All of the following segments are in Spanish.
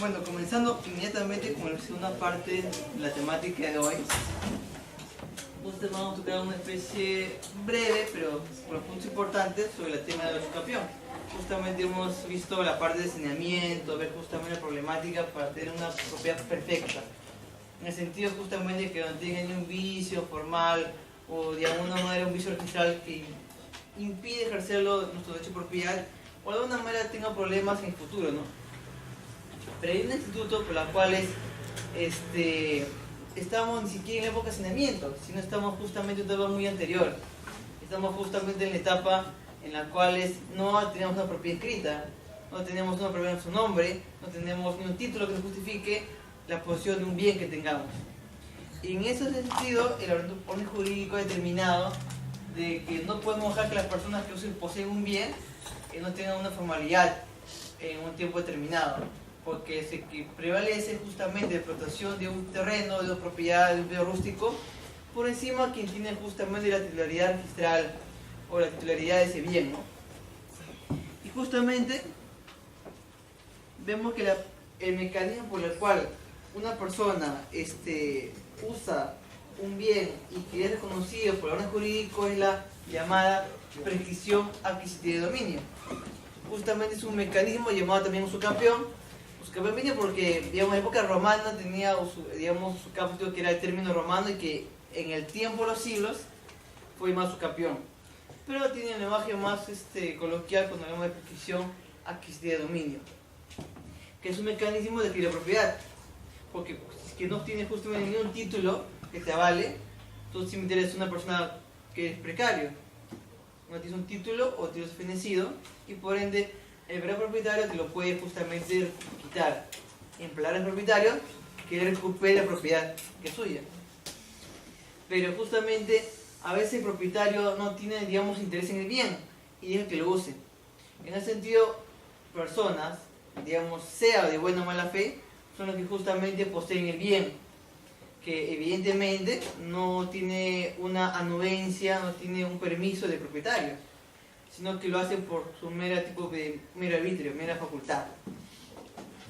Bueno, comenzando inmediatamente con la segunda parte de la temática de hoy. Nosotros vamos a tocar una especie breve, pero con los puntos importantes sobre el tema del usucapión. Justamente hemos visto la parte de saneamiento, ver justamente la problemática para tener una propiedad perfecta. En el sentido justamente que no tenga ni un vicio formal o de alguna manera un vicio registral que impide ejercerlo nuestro derecho de propiedad o de alguna manera tenga problemas en el futuro, ¿no? Pero hay un instituto por la cual estamos ni siquiera en la época de saneamiento, sino estamos justamente en una etapa muy anterior. Estamos justamente en la etapa en la cual no tenemos una propiedad escrita, no tenemos una propiedad en su nombre, no tenemos ni un título que nos justifique la posesión de un bien que tengamos. Y en ese sentido, el orden jurídico ha determinado de que no podemos dejar que las personas que poseen un bien no tengan una formalidad en un tiempo determinado, porque se que prevalece justamente la explotación de un terreno, de una propiedad, de un bien rústico, por encima de quien tiene justamente la titularidad registral o la titularidad de ese bien, ¿no? Y justamente vemos que el mecanismo por el cual una persona usa un bien y que es reconocido por el orden jurídico es la llamada prescripción adquisitiva de dominio. Justamente es un mecanismo llamado también usucapión. Usucapión viene porque, digamos, en época romana tenía, digamos, usucapión, que era el término romano y que en el tiempo de los siglos fue llamado usucapión. Pero tiene un lenguaje más coloquial cuando hablamos de prescripción adquisitiva de dominio, que es un mecanismo de adquirir la propiedad. Porque si que no tienes justamente ningún título que te avale, tú simplemente eres una persona que es precario. No tienes un título o tienes fenecido y por ende el verdadero propietario te lo puede justamente quitar. Emplear al propietario que recupere la propiedad que es suya. Pero justamente a veces el propietario no tiene, digamos, interés en el bien y deja que lo use. En ese sentido, personas, digamos, sea de buena o mala fe, son los que justamente poseen el bien, que evidentemente no tiene una anuencia, no tiene un permiso del propietario, sino que lo hace por su mero arbitrio, mera facultad.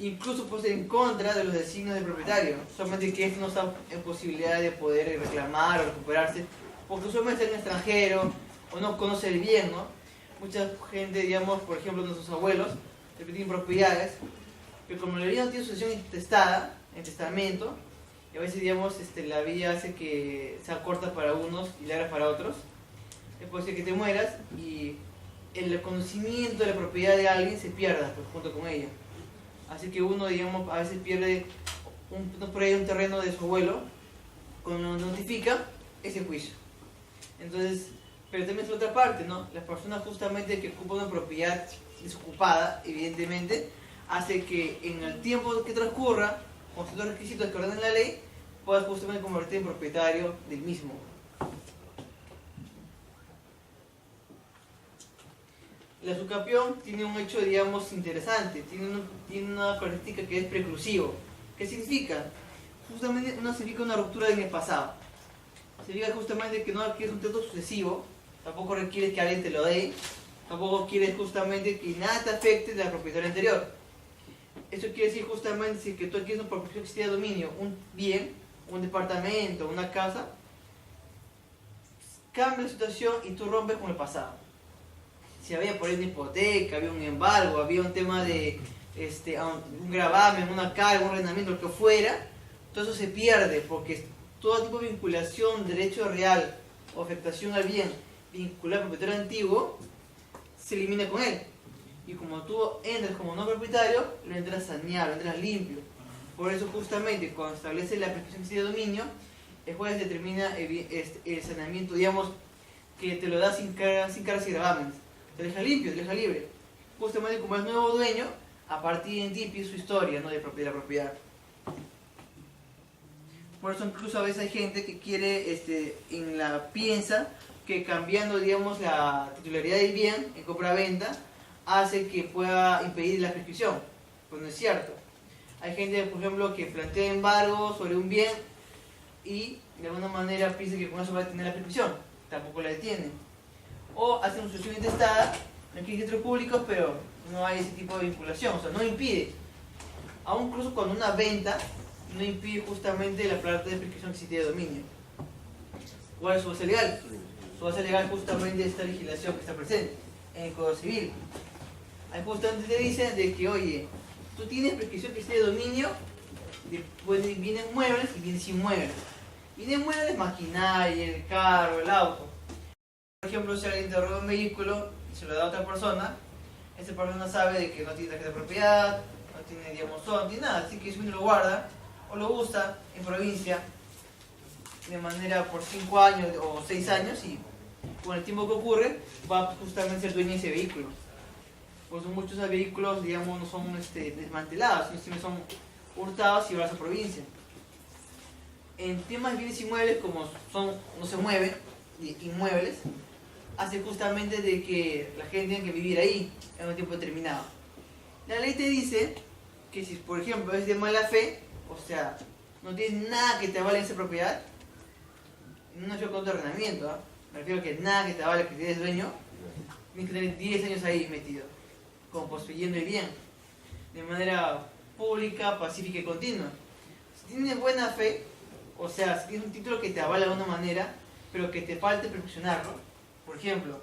Incluso puede ser en contra de los designios del propietario, solamente que éste no está en posibilidad de poder reclamar o recuperarse, porque usualmente es un extranjero o no conoce el bien, ¿no? Mucha gente, digamos, por ejemplo, nuestros abuelos, que tienen propiedades, que como la vida no tiene sucesión intestada, en testamento, y a veces, digamos, la vida hace que sea corta para unos y larga para otros, es posible que te mueras y el conocimiento de la propiedad de alguien se pierda pues, junto con ella. Así que uno, digamos, a veces pierde por ahí un terreno de su abuelo, cuando notifica ese juicio. Entonces, pero también es la otra parte, ¿no? Las personas justamente que ocupan una propiedad desocupada, evidentemente, hace que en el tiempo que transcurra, con ciertos requisitos que ordenan la ley, puedas justamente convertirte en propietario del mismo. La usucapión tiene un hecho, digamos, interesante, tiene una característica que es preclusivo. ¿Qué significa? Justamente no significa una ruptura en el pasado. Significa justamente que no adquieres un trato sucesivo, tampoco requieres que alguien te lo dé, tampoco quieres justamente que nada te afecte de la propiedad anterior. Eso quiere decir justamente que tú adquieres por prescripción de dominio un bien, un departamento, una casa, cambia la situación y tú rompes con el pasado. Si había por ahí una hipoteca, había un embargo, había un tema de un gravamen, una carga, un arrendamiento, lo que fuera, todo eso se pierde porque todo tipo de vinculación, derecho real o afectación al bien vinculado al propietario antiguo se elimina con él. Y como tú entras como no propietario, lo entras saneado, lo entras limpio. Por eso justamente cuando establece la prescripción de dominio, el juez determina el saneamiento, digamos, que te lo da sin cargas y gravámenes. Te deja limpio, te deja libre. Justamente como es nuevo dueño, a partir de ti empieza su historia, ¿no? de la propiedad. Por eso incluso a veces hay gente que quiere, piensa que cambiando, digamos, la titularidad del bien en compra-venta, hace que pueda impedir la prescripción, pues no es cierto. Hay gente, por ejemplo, que plantea embargo sobre un bien y de alguna manera piensa que con eso va a detener la prescripción, tampoco la detiene. O hace una sucesión intestada, no hay registros públicos, pero no hay ese tipo de vinculación, o sea, no impide. Aún incluso cuando una venta no impide justamente la plata de prescripción adquisitiva de dominio. ¿Cuál es su base legal? Su base legal justamente esta legislación que está presente en el Código Civil. Ahí justamente te dicen de que, oye, tú tienes prescripción adquisitiva de dominio de bienes muebles y bienes inmuebles. Bienes muebles, maquinaria, el carro, el auto. Por ejemplo, si alguien te roba un vehículo y se lo da a otra persona, esa persona sabe de que no tiene tarjeta de propiedad, no tiene, digamos, no tiene nada, así que si uno lo guarda o lo usa en provincia de manera por 5 años o 6 años y con el tiempo que ocurre va justamente a ser dueño de ese vehículo. Pues muchos vehículos, digamos, no son desmantelados, sino son hurtados y llevados a provincia. En temas de bienes inmuebles, como no se mueven, inmuebles, hace justamente de que la gente tenga que vivir ahí en un tiempo determinado. La ley te dice que si, por ejemplo, es de mala fe, o sea, no tienes nada que te avale esa propiedad, no es con tu arrendamiento, ¿eh? Me refiero a que nada que te avale que eres dueño, tienes que tener 10 años ahí metido, como poseyendo el bien, de manera pública, pacífica y continua. Si tienes buena fe, o sea, si tienes un título que te avala de alguna manera, pero que te falte perfeccionarlo, por ejemplo,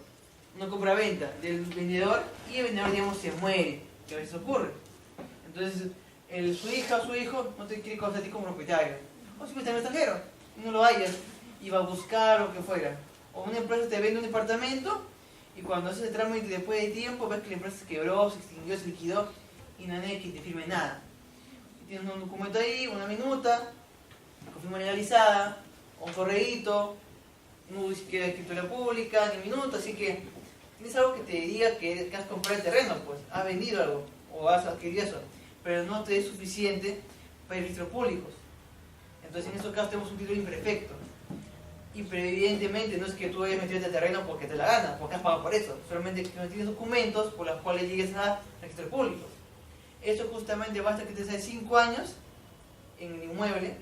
una compra-venta del vendedor y el vendedor, digamos, se muere, que a veces ocurre. Entonces, su hija o su hijo no te quiere conocer a ti como propietario, o si está en el extranjero, y no lo hayas, y va a buscar o que fuera. O una empresa te vende un departamento y cuando haces el trámite después de tiempo ves que la empresa se quebró, se extinguió, se liquidó y no hay nadie que te firme nada. Y tienes un documento ahí, una minuta, con firma legalizada, un correíto, no siquiera escritura pública, ni minuto, así que tienes algo que te diga que has comprado el terreno, pues has vendido algo o has adquirido eso, pero no te es suficiente para registros públicos. Entonces en esos casos tenemos un título imperfecto. Y pero evidentemente no es que tú hayas metido este terreno porque te la ganas, porque has pagado por eso, solamente que no tienes documentos por los cuales llegues a registros públicos. Eso justamente basta que te sea 5 años en el inmueble,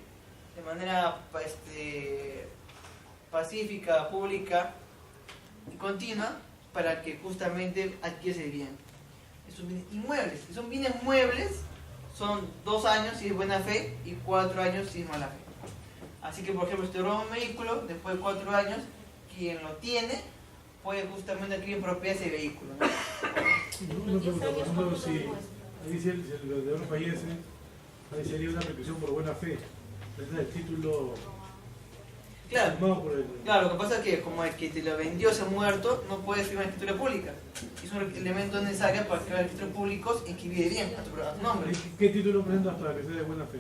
de manera pacífica, pública y continua, para que justamente adquieras el bien. Esos bienes inmuebles, si son bienes muebles, son 2 años si es buena fe y 4 años si es mala fe. Así que, por ejemplo, si te roban un vehículo, después de 4 años, quien lo tiene puede justamente adquirir en propiedad ese vehículo, ¿no? Una pregunta, por ejemplo, si el vendedor fallece, ahí sería una prescripción por buena fe. Ese es el título Claro, firmado por el... claro, lo que pasa es que como el que te lo vendió se ha muerto, no puedes firmar escritura pública. Es un elemento necesario para crear registros públicos y que vive bien a tu nombre. ¿Qué título presentas para que sea de buena fe?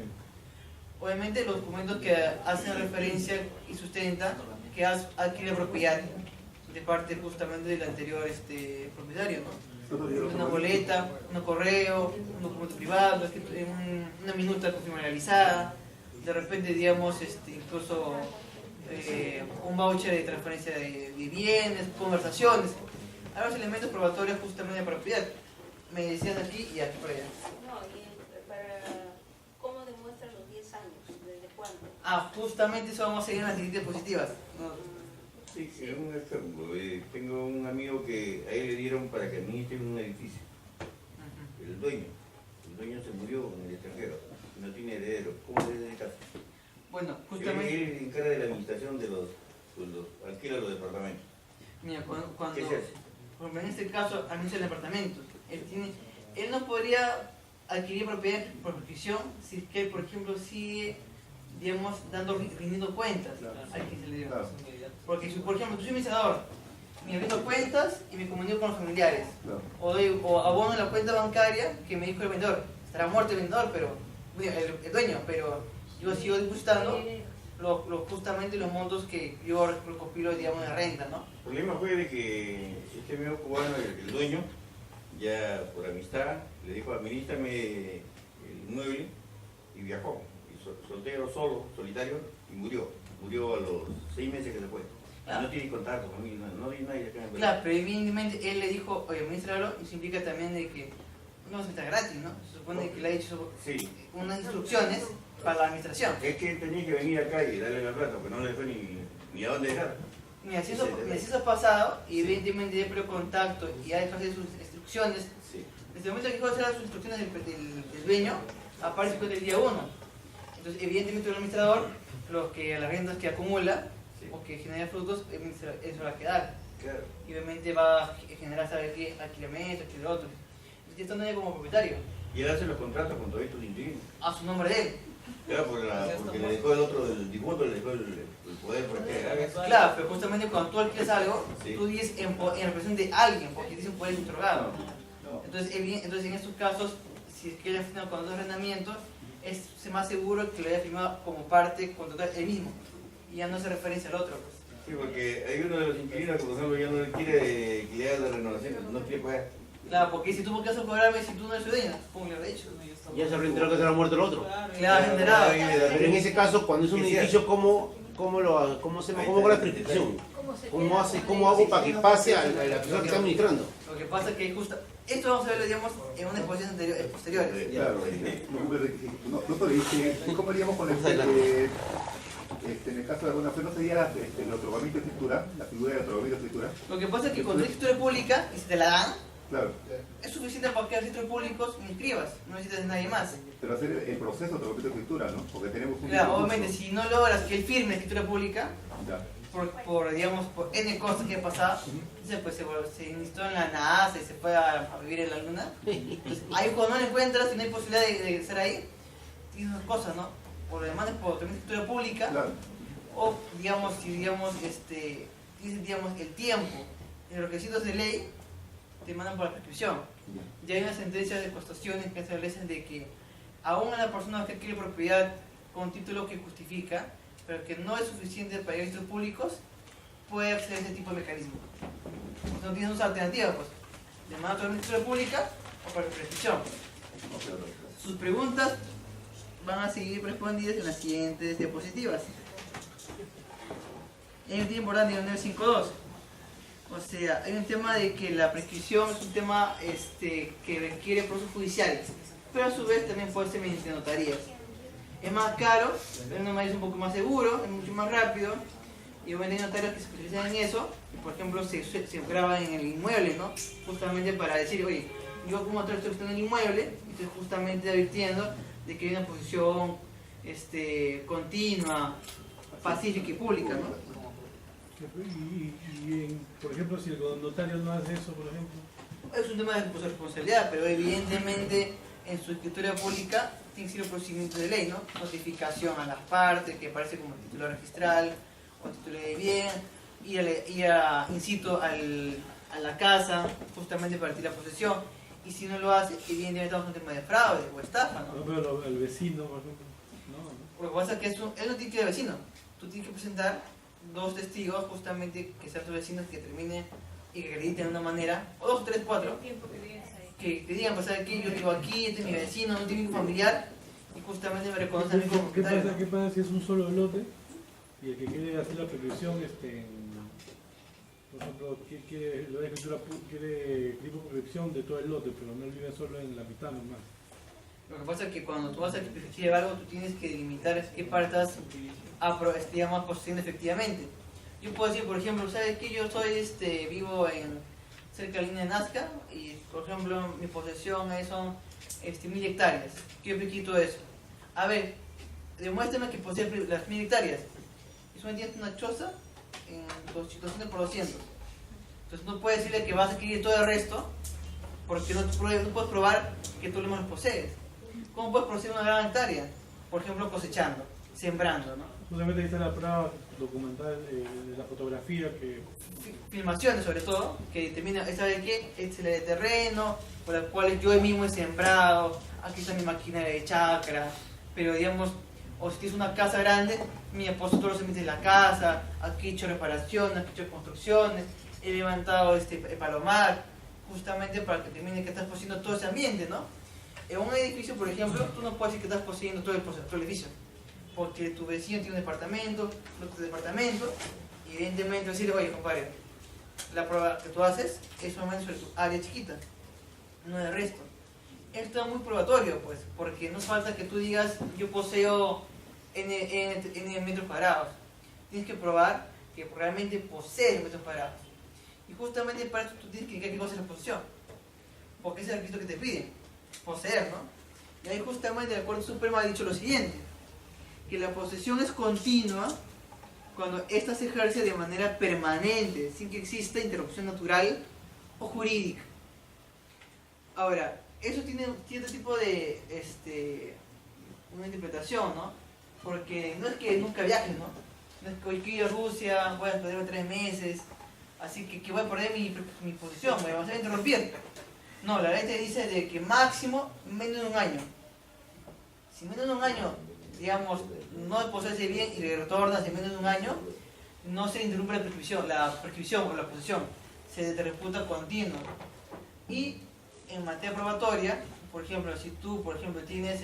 Obviamente los documentos que hacen referencia y sustentan que has adquirido propiedad de parte justamente del anterior propietario, ¿no? Una boleta, un correo, un documento privado, una minuta con firma realizada, de repente, digamos, incluso un voucher de transferencia de bienes, conversaciones. Hay los elementos probatorios justamente de propiedad. Me decían aquí y aquí por allá. No, ¿cómo demuestran los 10 años? ¿Desde cuándo? Justamente eso vamos a seguir en las siguientes diapositivas. Sí, es un ejemplo. Tengo un amigo que a él le dieron para que administre un edificio. El dueño se murió en el extranjero, no tiene heredero. ¿Cómo se dedica? Bueno, justamente... Él encarga de la administración de alquila los departamentos. Mira, cuando ¿Qué se hace? en este caso administra el departamento, él no podría adquirir propiedad por prescripción si es que él, por ejemplo, sigue, digamos, rindiendo cuentas a quien se le dio. Claro. Porque si, por ejemplo, yo soy administrador, me rindo cuentas y me comunico con los familiares, Claro. o abono la cuenta bancaria que me dijo el vendedor. Estará muerto el vendedor, pero el dueño, pero yo sigo depositando justamente los montos que yo recopilo, digamos, de renta, ¿no? El problema fue de que este amigo cubano, el dueño, ya por amistad, le dijo: administrame el inmueble, y viajó. Y soltero, solo, solitario, y murió. Murió a los 6 meses que se fue. Claro. No tiene contacto con mí, no hay nadie acá en el país. Claro, pero evidentemente él le dijo, oye, administrarlo, y eso implica también de que no se está gratis, ¿no? Se supone que le ha hecho Sí. unas instrucciones para la administración. Es que él tenía que venir acá y darle la plata, porque no le dejó ni a dónde dejar. Mira, si eso ha pasado, y evidentemente ya perdió contacto y ha dejado de hacer sus instrucciones, Sí. desde el momento que dejó de hacer sus instrucciones del dueño, aparece después del día 1. Entonces, evidentemente, el administrador, las rentas que acumula o que genera frutos, eso va a quedar. Claro. Y obviamente va a generar, ¿sabe qué? Alquilamiento, alquiler otro. Entonces, está en como propietario, Y él hace los contratos con todos estos inquilinos. a su nombre de él. Claro, porque le dejó el otro del difunto, le dejó el poder para que haga eso. Claro, pero justamente cuando tú alquilas algo, Sí. tú dices en representación de alguien, porque dice un poder otorgado. No. Entonces, en estos casos, si es que él ha firmado con dos arrendamientos, es más seguro que lo haya firmado como parte contratar él mismo. Y ya no hace referencia al otro. Pues. Sí, porque hay uno de los inquilinos que, por ejemplo, ya no quiere que le haga la renovación, no quiere pagar. Claro, porque si tú por qué vas a cobrarme si tú no eres dueño, ¿cómo le habré hecho? Ya se habrá enterado que se habrá muerto el otro. Claro, enterado. Pero en ese caso, cuando es un edificio, ¿cómo hago la prescripción? ¿Cómo hago para que pase a la persona que está administrando? Lo que pasa es que justo, esto vamos a verlo, digamos, en una exposición posterior. Claro, no te dije, ¿cómo haríamos con en el caso de alguna fe no sería el otorgamiento de escritura, la figura del otorgamiento de escritura? Lo que pasa es que cuando es escritura pública y se te la dan, Claro, es suficiente para que registros públicos inscribas, no necesitas de nadie más. pero hacer el proceso de otorgamiento de escritura, ¿no? Porque tenemos un... Claro, obviamente, si no logras que él firme escritura pública, Ya. por N cosas que pasaba, entonces pues se instó en la NASA y se fue a vivir en la luna. Entonces, ahí cuando no lo encuentras y no hay posibilidad de estar ahí, tienes unas cosas, ¿no? Por lo demás, por tener escritura pública, Claro. o digamos, si dices el tiempo en los requisitos de ley, te mandan por la prescripción. Ya hay una sentencia de costaciones que establecen de que aún a la persona que quiere propiedad con título que justifica, pero que no es suficiente para registros públicos, puede acceder a ese tipo de mecanismo. Entonces no tienes dos alternativas, pues, de mano a la escritura pública o para prescripción. Sus preguntas van a seguir respondidas en las siguientes diapositivas. Hay un tema importante en el 952. O sea, hay un tema de que la prescripción es un tema que requiere procesos judiciales, pero a su vez también puede ser mediante notarías. Es más caro, pero es un poco más seguro, es mucho más rápido, y obviamente hay notarios que se especializan en eso, y por ejemplo se graban en el inmueble, ¿no? Justamente para decir, oye, yo como notario estoy en el inmueble, y estoy justamente advirtiendo de que hay una posición continua, pacífica y pública, ¿no? Por ejemplo, si el notario no hace eso, por ejemplo. Es un tema de responsabilidad, pero evidentemente en su escritura pública tiene que ser un procedimiento de ley, ¿no? Notificación a las partes, que aparece como título registral o título de bien, ir a incito a la casa justamente para retirar la posesión, y si no lo hace, evidentemente estamos en un tema de fraude o estafa, ¿no? Pero el vecino, por ejemplo, no. Lo que pasa es que él no tiene que ir al vecino, tú tienes que presentar dos testigos justamente que sean tus vecinos que terminen y que acrediten de una manera, o dos, tres, cuatro, que digan, pues, ¿sabes qué? Yo vivo aquí, este es mi vecino, no tengo ningún familiar, y justamente me reconocen a mí como propietario. ¿Qué pasa si es un solo lote y el que quiere hacer la prescripción, por ejemplo, quiere escribir por prescripción de todo el lote, pero no vive solo en la mitad nomás? Lo que pasa es que cuando tú vas a prescribir algo, tú tienes que delimitar qué parte estás poseyendo efectivamente. Yo puedo decir, por ejemplo, ¿sabes qué? Yo vivo cerca de la línea de Nazca y, por ejemplo, mi posesión son 1000 hectáreas. Yo quito eso. A ver, demuéstrame que posee las 1000 hectáreas. Eso me tiene una choza en 200 por 200. Entonces no puedes decirle que vas a adquirir todo el resto porque no puedes probar que tú lo más posees. ¿Cómo puedes producir una gran hectárea? Por ejemplo, cosechando, sembrando, ¿no? Justamente ahí está la prueba documental de la fotografía que... Filmaciones sobre todo, que determina, ¿sabes qué? Este es el de terreno, por el cual yo mismo he sembrado, aquí está mi maquinaria de chacra, pero digamos, o si tienes una casa grande, mi esposo todo lo se mete en la casa, aquí he hecho reparaciones, aquí he hecho construcciones, he levantado el palomar, justamente para que termine que estás poseyendo todo ese ambiente, ¿no? En un edificio, por ejemplo, tú no puedes decir que estás poseyendo todo el edificio, porque tu vecino tiene un departamento, otro departamento, y evidentemente decir, oye, compadre, la prueba que tú haces es solamente sobre tu área chiquita, no el resto. Esto es muy probatorio, pues, porque no falta que tú digas, yo poseo N metros cuadrados. Tienes que probar que realmente posees metros cuadrados. Y justamente para eso tú tienes que indicar qué cosa es la posesión, porque ese es el requisito que te piden, poseer, ¿no? Y ahí justamente la Corte Suprema ha dicho lo siguiente, que la posesión es continua cuando ésta se ejerce de manera permanente, sin que exista interrupción natural o jurídica. Ahora, eso tiene cierto tipo de una interpretación, ¿no? Porque no es que nunca viajes, ¿no? No es que hoy quiero ir a Rusia, voy a perder 3 meses, así que voy a perder mi posición, me vas a interrumpir. No, la ley te dice de que máximo menos de un año. Si menos de un año, digamos, no posees bien y le retornas en menos de un año, no se interrumpe la prescripción o la posesión, se te reputa continuo. Y en materia probatoria, por ejemplo, si tú, tienes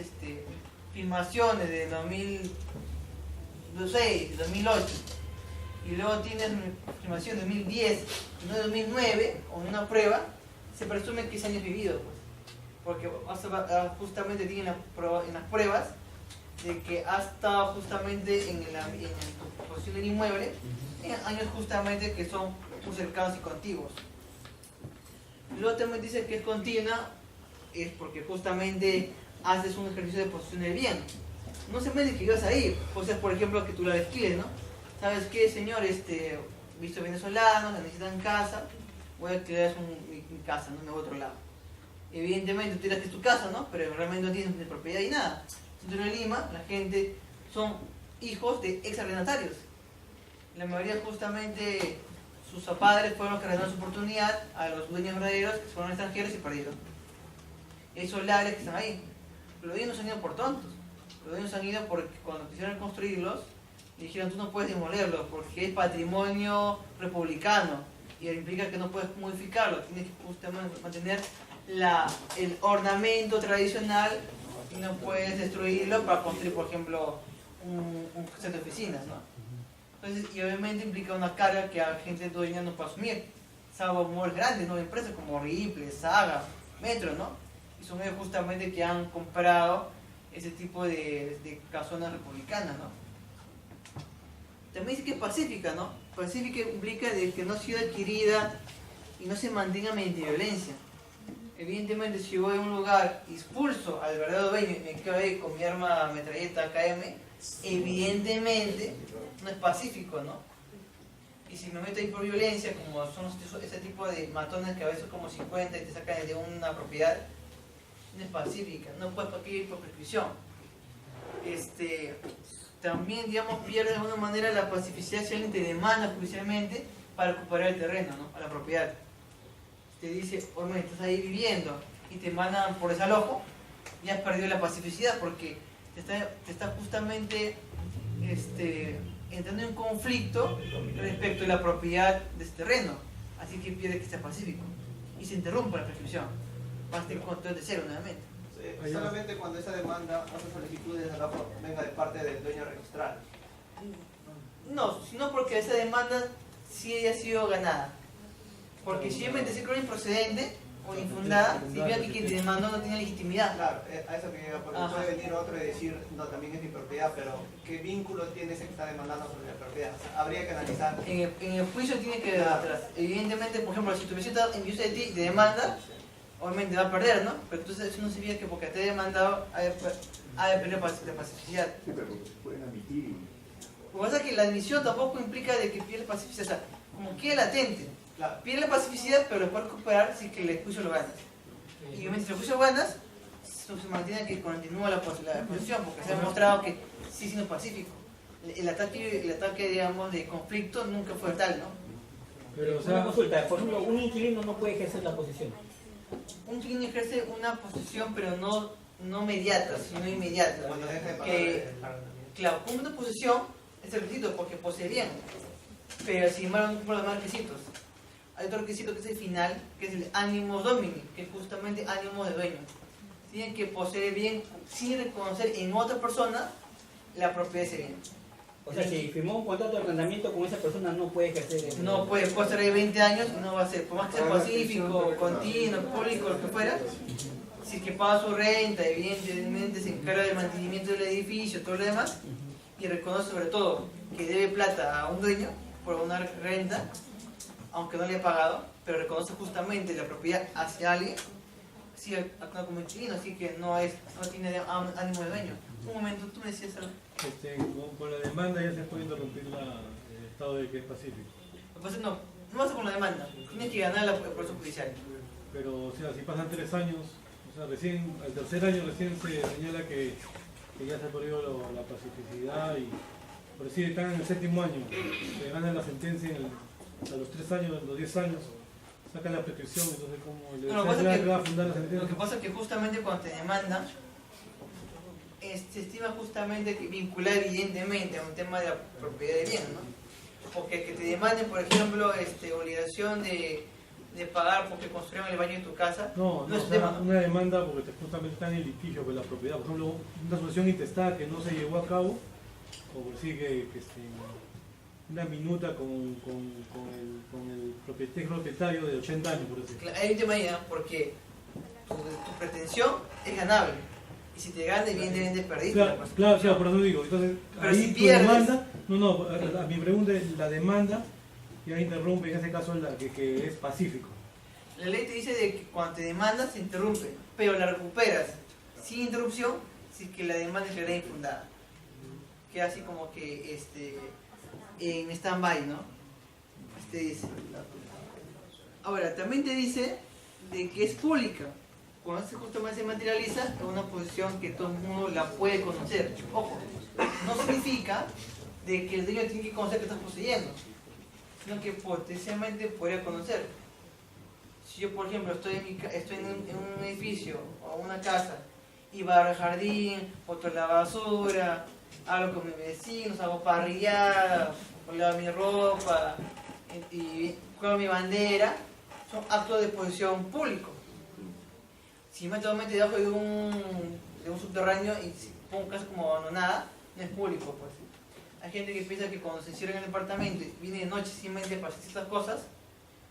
filmaciones de 2006, 2008, y luego tienes filmación de 2010, no de 2009, o una prueba, se presume que es años vividos, pues, porque justamente tienen en las pruebas de que ha estado justamente en la posición del inmueble en años justamente que son muy cercanos y contiguos. Luego también dice que es continua, es porque justamente haces un ejercicio de posesión del bien. No se me dice que ibas a ir, o sea, por ejemplo, que tú la desquiles, ¿no? ¿Sabes qué, señor? Visto venezolanos, la necesitan casa, voy a alquilar mi casa, no me voy a otro lado. Evidentemente tú dirás que es tu casa, ¿no? Pero realmente no tienes ni propiedad ni nada. Dentro de Lima, la gente son hijos de ex-arrendatarios. La mayoría justamente sus padres fueron los que arrendaron su oportunidad a los dueños verdaderos que fueron extranjeros y perdieron. Esos lares que están ahí. Pero los dueños no se han ido por tontos. Los dueños se han ido porque cuando quisieron construirlos, le dijeron tú no puedes demolerlo porque es patrimonio republicano y implica que no puedes modificarlo, tienes que justamente mantener el ornamento tradicional y no puedes destruirlo para construir, por ejemplo, un centro de oficinas, ¿no? Entonces, y obviamente implica una carga que la gente dueña no puede asumir, salvo muy grandes, ¿no? Empresas como Ripley, Saga, Metro, ¿no? Y son ellos justamente que han comprado ese tipo de casonas republicanas, ¿no? También dice que es pacífica, ¿no? Pacífica implica de que no ha sido adquirida y no se mantenga mediante violencia. Evidentemente, si voy a un lugar y expulso al verdadero dueño y me quedo ahí con mi arma metralleta KM, evidentemente no es pacífico, ¿no? Y si me meto ahí por violencia, como son ese tipo de matones que a veces son como 50 y te sacan de una propiedad, no es pacífica, no puedes ir por prescripción. También, digamos, pierde de alguna manera la pacificidad si alguien te demanda judicialmente para recuperar el terreno, ¿no? A la propiedad. Te dice, oye, estás ahí viviendo y te mandan por desalojo, ya has perdido la pacificidad porque te está justamente entrando en conflicto respecto a la propiedad de ese terreno. Así que pierde que sea pacífico y se interrumpe la prescripción. Vas a tener control de cero nuevamente. Solamente cuando esa demanda o esa solicitud de desalojo venga de parte del dueño registral. No, sino porque esa demanda sí haya sido ganada. Porque si yo me decía que era improcedente o infundada, significa que quien te demandó no tiene legitimidad. Claro, a eso que porque puede venir otro y decir, no, también es mi propiedad, pero ¿qué vínculo tiene ese que está demandando sobre la propiedad? O sea, habría que analizar. En el juicio tiene que ver atrás. Evidentemente, por ejemplo, si tu visita en vista de ti te demanda, obviamente va a perder, ¿no? Pero entonces eso no significa que porque te he demandado haya perdido la pacificidad. Sí, pero pueden admitir. Lo que pasa es que la admisión tampoco implica de que pierde pacificidad, o sea, como que latente. Claro. Pierde la pacificidad, pero lo puedes recuperar si que el juicio lo ganas. Y obviamente si el juicio lo ganas, se mantiene que continúa la posición, porque se ha demostrado que sí siendo pacífico. El ataque, digamos, de conflicto nunca fue tal, ¿no? Pero, o sea, una consulta, por ejemplo, un inquilino no puede ejercer la posición. Un inquilino ejerce una posición, pero no mediata, sino inmediata. Cuando deja de pagar Claro, como una posesión es el requisito porque posee bien, pero sin embargo por los demás requisitos. Hay otro requisito que es el final, que es el animus domini, que es justamente ánimo de dueño. Tienen que poseer bien sin reconocer en otra persona la propiedad de ese bien. O sea, si firmó un contrato de arrendamiento con esa persona, no puede ejercer. No puede estar ahí 20 años y no va a ser, por más que sea pacífico, continuo, público, lo que fuera. Si es que paga su renta, evidentemente se encarga del mantenimiento del edificio, todo lo demás, y reconoce sobre todo que debe plata a un dueño por una renta, aunque no le ha pagado, pero reconoce justamente la propiedad hacia alguien, sigue actuando como inquilino, así que no tiene ánimo de dueño. Un momento, tú me decías algo. Con la demanda ya se puede interrumpir el estado de que es pacífico. Entonces no vas con la demanda, tienes que ganar el proceso judicial. Pero, o sea, si pasan 3 años, o sea, recién, al tercer año recién se señala que ya se ha perdido la pacificidad y por decir, están en el 7º año, se gana la sentencia a los 3 años, a los 10 años, sacan la prescripción, entonces ¿cómo le va a fundar la sentencia? Lo que pasa es que justamente cuando te demandan, se estima justamente que vincular evidentemente a un tema de la propiedad de bien, ¿no? Porque que te demanden, por ejemplo, obligación de pagar porque construyeron el baño en tu casa, no es o un sea, tema, ¿no? una demanda porque justamente está en el litigio por la propiedad, por ejemplo, una sucesión intestada que no se llevó a cabo, o por decir que una minuta con el propietario de 80 años, por decir. Hay un tema ahí, ¿no? Porque tu pretensión es ganable. Y si te gana, evidentemente perdiste. Claro, por eso digo. Entonces, pero ahí si tu pierdes, demanda, a mi pregunta es la demanda, ya interrumpe, en ese caso la que es pacífico. la ley te dice de que cuando te demandas se interrumpe, pero la recuperas sin interrupción si que la demanda es declarada infundada. Queda así como que en stand-by, ¿no? Dice. Ahora, también te dice de que es pública. Cuando justamente se materializa en una posición que todo el mundo la puede conocer. Ojo, no significa de que el dueño tiene que conocer que estás poseyendo, sino que potencialmente podría conocer. Si yo, por ejemplo, estoy en un edificio o una casa y barro el jardín, boto la basura, hablo con mis vecinos, hago parrillada, lavo mi ropa y cuelgo mi bandera, son actos de posesión público. Si me meto debajo de un subterráneo y pongo casa como abandonada, no es público, pues. Hay gente que piensa que cuando se cierra en el departamento y viene de noche simplemente para hacer estas cosas,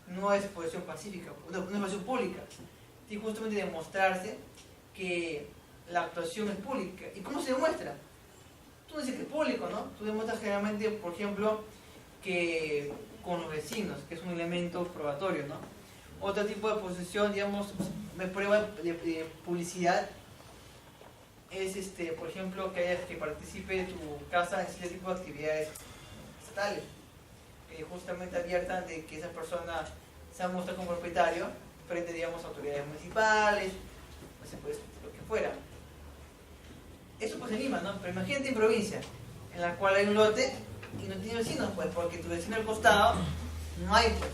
no es posesión pacífica, no es posesión pública. Tiene justamente demostrarse que la actuación es pública. ¿Y cómo se demuestra? Tú dices que es público, ¿no? Tú demuestras generalmente, por ejemplo, que con los vecinos, que es un elemento probatorio, ¿no? Otro tipo de posesión, digamos, de prueba de publicidad es, por ejemplo, que participe tu casa en cierto tipo de actividades estatales, que justamente adviertan de que esa persona se muestra como propietario frente, digamos, a autoridades municipales, no sé, pues, lo que fuera. Eso pues en Lima, ¿no? Pero imagínate en provincia, en la cual hay un lote y no tiene vecinos, pues, porque tu vecino al costado no hay, pues.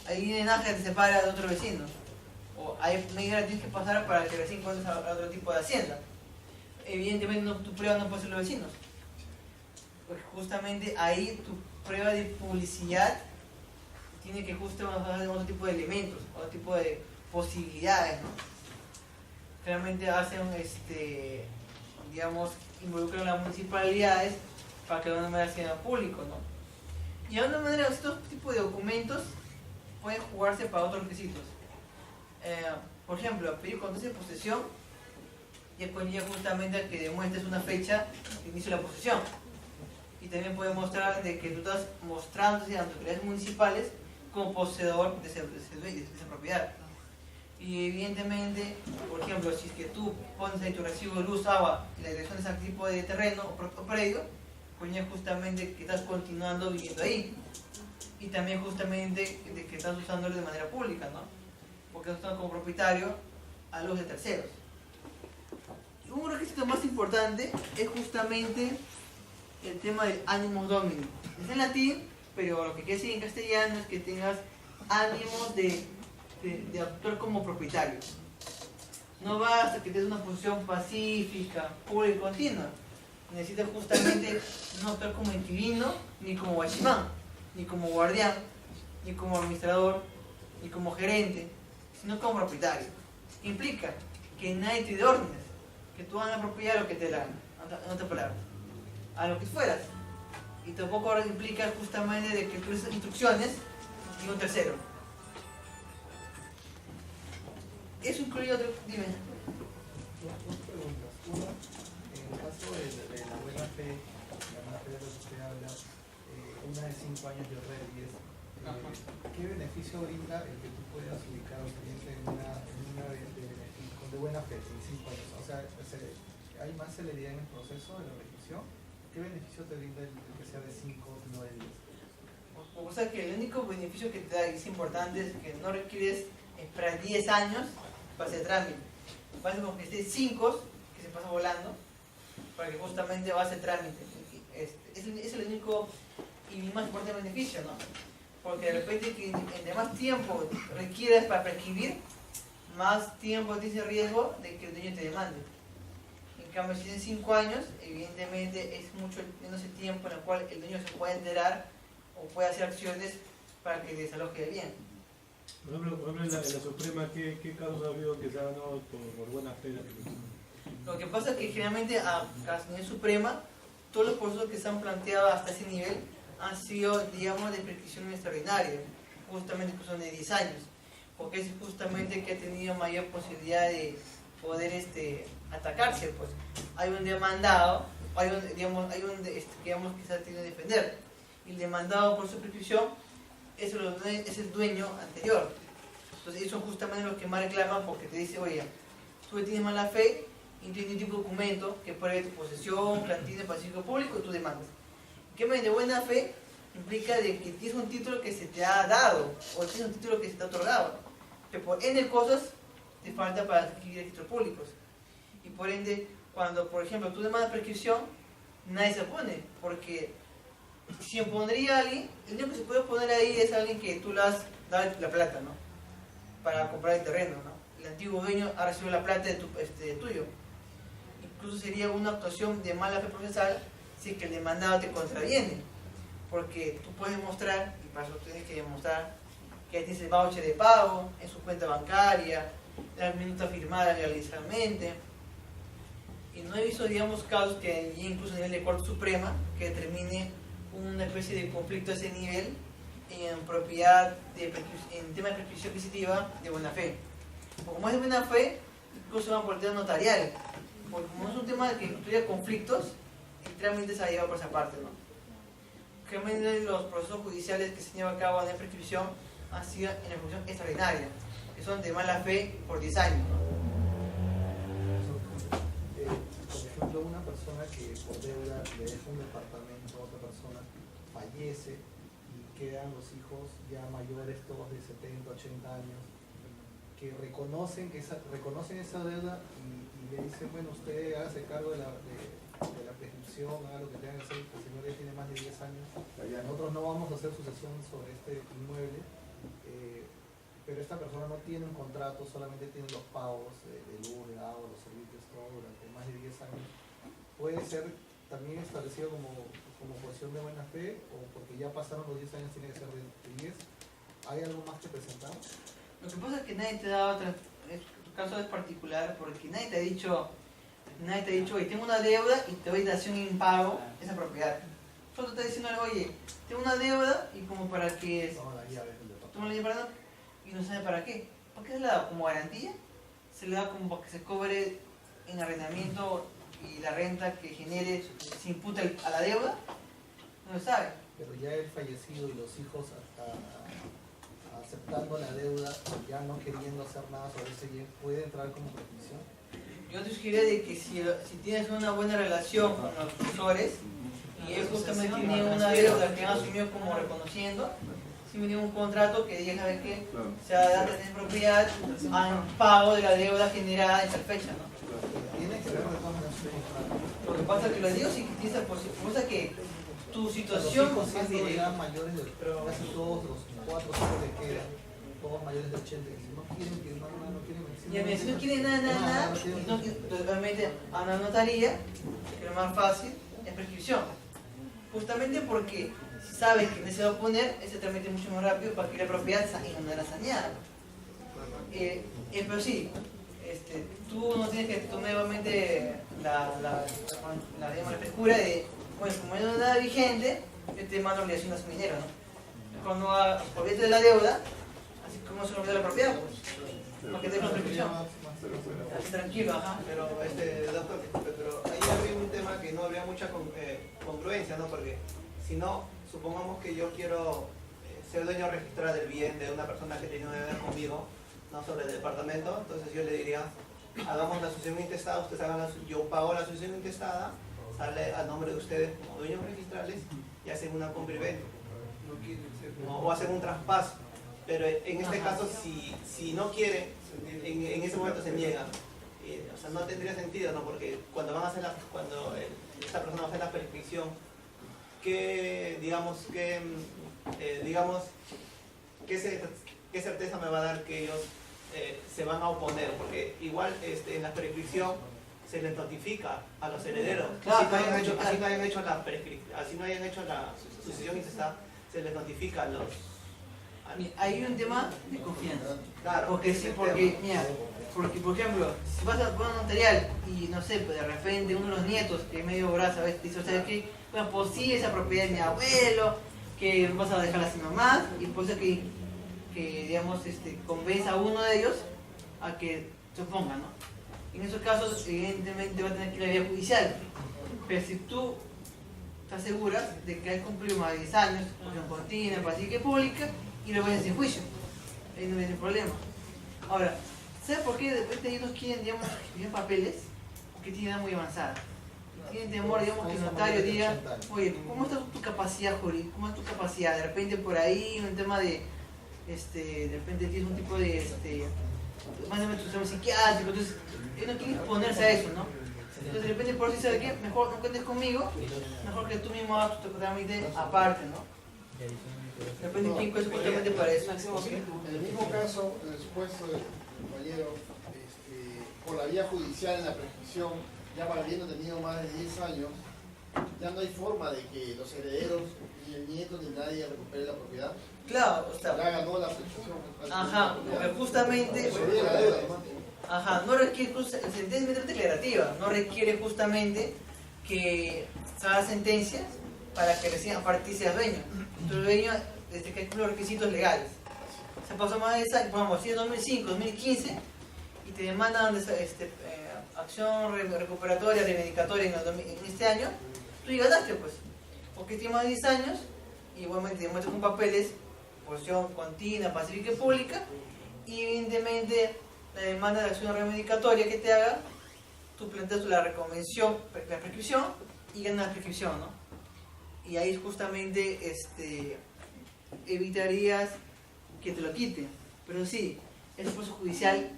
Hay un enaje que te separa de otro vecino. O hay medidas que tienes que pasar para que recién encuentres a otro tipo de hacienda. Evidentemente tu prueba no puede ser los vecinos. Porque justamente ahí tu prueba de publicidad tiene que justamente hacer otro tipo de elementos, otro tipo de posibilidades, ¿no? Realmente hacen, digamos, involucran a las municipalidades para que de una manera sea público, ¿no? Y de alguna manera estos tipos de documentos pueden jugarse para otros requisitos. Por ejemplo, pedir constancia de posesión ya conlleva justamente a que demuestres una fecha de inicio de la posesión. Y también puede mostrar de que tú estás mostrándose ante autoridades municipales como poseedor de esa propiedad. Y evidentemente, por ejemplo, si es que tú pones ahí tu recibo de luz, agua y la dirección de ese tipo de terreno o predio, conlleva justamente que estás continuando viviendo ahí. Y también justamente de que estás usándolo de manera pública, ¿no? Porque estás como propietario a luz de terceros. Y un requisito más importante es justamente el tema del animus domini. Es en latín, pero lo que quiere decir en castellano es que tengas ánimos de actuar como propietario. No basta que tengas una posición pacífica, pura y continua. Necesitas justamente no actuar como inquilino, ni como guachimán, ni como guardián, ni como administrador, ni como gerente, sino como propietario. Implica que nadie te dé órdenes, que tú hagas la propiedad lo que te dé la gana, en otras palabras, a lo que fueras. Y tampoco ahora implica justamente de que tú des instrucciones y un tercero. Eso incluye otro, dime. Dos preguntas. Una, en el caso de la buena fe de lo que usted habla, una de 5 años y otra de 10, ¿qué beneficio brinda el que tú puedas ubicar a un cliente en una de beneficio buena fe, en 5 años. O sea, ¿hay más celeridad en el proceso de la prescripción? ¿Qué beneficio te brinda el que sea de 5 no de 10? O sea que el único beneficio que te da y es importante es que no requieres esperar 10 años para hacer trámite. Basta con que esté 5, que se pasa volando, para que justamente va a hacer trámite. Es el único y más importante beneficio, ¿no? Porque de repente que entre más tiempo requieras para prescribir, más tiempo tienes el riesgo de que el dueño te demande. En cambio, si tiene 5 años, evidentemente es mucho menos el tiempo en el cual el dueño se puede enterar o puede hacer acciones para que desaloje el bien. Por ejemplo, en la Suprema, ¿qué casos ha habido que se ha ganado por buena fe la prescripción? Lo que pasa es que generalmente a la nivel Suprema, todos los procesos que se han planteado hasta ese nivel han sido, digamos, de prescripción extraordinaria, justamente que son de 10 años, porque es justamente que ha tenido mayor posibilidad de poder atacarse. Pues hay un demandado, digamos, que se ha tenido que defender, y el demandado por su prescripción es el dueño anterior. Entonces ellos son justamente los que más reclaman, porque te dice, oye, tú tienes mala fe y tienes un documento que pruebe tu posesión, clandestino, pacífico público, y tú demandas. ¿Qué me de buena fe? Implica de que tienes un título que se te ha dado, o tienes un título que se te ha otorgado, que por ende cosas te falta para adquirir registros públicos. Y por ende, cuando, por ejemplo, tú demandas prescripción, nadie se opone, porque si se opondría a alguien, el único que se puede oponer ahí es alguien que tú le has dado la plata, ¿no? Para comprar el terreno, ¿no? El antiguo dueño ha recibido la plata de tuyo. Incluso sería una actuación de mala fe procesal si es que el demandado te contraviene, porque tú puedes demostrar, y para eso tienes que demostrar que tienes el voucher de pago en su cuenta bancaria, la minuta firmada legalmente. Y no he visto, digamos, casos que incluso a nivel de Corte Suprema que determine una especie de conflicto a ese nivel en propiedad en tema de prescripción adquisitiva de buena fe. Porque como es de buena fe, incluso van por el tema notarial, porque como es un tema que incluye conflictos, el trámite se ha llevado por esa parte, ¿no? Generalmente los procesos judiciales que se llevan a cabo en prescripción han sido en ejecución extraordinaria, que son de mala fe por 10 años, ¿no? Por ejemplo, una persona que por deuda le deja un departamento a otra persona, fallece y quedan los hijos ya mayores, todos de 70, 80 años, que reconocen esa deuda y le dicen, bueno, usted hágase cargo de la prescripción, haga lo que tenga que hacer, el señor ya tiene más de 10 años, nosotros no vamos a hacer sucesión sobre este inmueble, pero esta persona no tiene un contrato, solamente tiene los pagos de luz, de agua, los servicios, todo durante más de 10 años. Puede ser también establecido como posición de buena fe, o porque ya pasaron los 10 años tiene que ser de 10. ¿Hay algo más que presentar? Lo que pasa es que nadie te da otra, tu caso es particular porque nadie te ha dicho, oye, tengo una deuda y te doy dación en pago esa propiedad. Solo te está diciendo, oye, tengo una deuda y como para que Toma la llave del departamento. toma la llave y no sabe para ququé. ¿Por qué se le da como garantía? Se le da como para que se cobre en arrendamiento y la renta que genere se imputa a la deuda. No lo sabe. Pero ya el fallecido y los hijos aceptando la deuda, ya no queriendo hacer nada sobre ese bien, ¿puede entrar como prescripción? Yo te sugeriría de que si tienes una buena relación con los sucesores y ellos justamente tienen una deuda que han asumido como reconociendo, si me dio un contrato que diga, ¿sabes qué? Se va a dar de propiedad a pago de la deuda generada en tal fecha, ¿no? Tiene que ver de todas maneras. Lo que pasa es que lo digo si tienes esa posibilidad, que tu situación Los hijos siendo ya mayores de casi todos los 4 hijos que quedan, todos mayores de 80, y si no quieren firmar nada, no quieren y a mí, si no quieren nada, realmente a una notaría, que lo más fácil es prescripción. Justamente porque si sabes que no se va a poner, ese trámite es mucho más rápido para que la propiedad no era saneada. Pero sí, tú no tienes que tomar nuevamente la frescura de, bueno, como no hay nada vigente, yo te mando obligación a su dinero, ¿no? Cuando olvídate de la deuda, así como se olvida la propiedad, pues, para que tengas prescripción. Así tranquilo, ajá. Pero, doctor, pero ahí habría un tema que no habría mucha congruencia, ¿no? Porque si no, supongamos que yo quiero ser dueño registral del bien de una persona que tiene una deuda conmigo, no sobre el departamento, entonces yo le diría, hagamos la sucesión intestada, ustedes hagan yo pago la sucesión intestada, sale a nombre de ustedes como dueños registrales y hacen una compra y venta. O hacen un traspaso. Pero en este caso, si no quieren, en ese momento se niegan. O sea, no tendría sentido, ¿no? Porque cuando van a hacer esta persona va a hacer la prescripción, ¿qué certeza me va a dar que ellos se van a oponer? Porque igual en la prescripción se les notifica a los herederos. Claro, así no hayan hecho la sucesión intestada, se les notifica a los... Hay un tema de confianza. Claro, porque por ejemplo, si vas a poner un notarial y no sé, pues de repente uno de los nietos que es medio brazo a veces dice, o sea, que bueno, pues sí, esa propiedad de mi abuelo, que vas a dejarla sin mamá, y por eso que digamos, convence a uno de ellos a que se oponga, ¿no? En esos casos, evidentemente va a tener que ir a la vía judicial. Pero si tú estás segura de que has cumplido más de 10 años, cuestión continua, pacífica y pública, y lo ves en juicio, ahí no viene problema. Ahora, ¿sabes por qué de repente ellos quieren, digamos, escribir papeles? Porque tienen edad muy avanzada. Tienen temor, digamos, que el notario diga, oye, ¿cómo está tu capacidad jurídica? ¿Cómo es tu capacidad? De repente por ahí, un tema de repente tienes un tipo de, más o menos un tema psiquiátrico, entonces, ellos no quieren exponerse a eso, ¿no? Entonces, de repente por si ¿sabe qué? Mejor no cuentes conmigo, mejor que tú mismo hagas tu trámite aparte, ¿no? De repente, ¿quién cuesta justamente para eso? En el mismo caso, en el supuesto del compañero, por la vía judicial en la prescripción, ya habiendo tenido más de 10 años, ya no hay forma de que los herederos, ni el nieto, ni nadie recupere la propiedad. Claro, o sea, ya ganó la prescripción. Ajá, porque justamente, ajá, no requiere, la sentencia es declarativa, no requiere justamente que se haga sentencia para que recién a partir seas dueño. Tu dueño, desde que cumplen los requisitos legales. Se pasó más de esa, vamos, si es 2005, 2015, y te demandan acción recuperatoria, reivindicatoria en este año, tú ya ganaste, pues. Porque tienes más de 10 años, y igualmente te demuestras con papeles, posición continua, pacífica y pública, y evidentemente la demanda de acción reivindicatoria que te haga, tú planteas la reconvención, la prescripción, y ganas la prescripción, ¿no? Y ahí justamente evitarías que te lo quiten. Pero sí, es un proceso judicial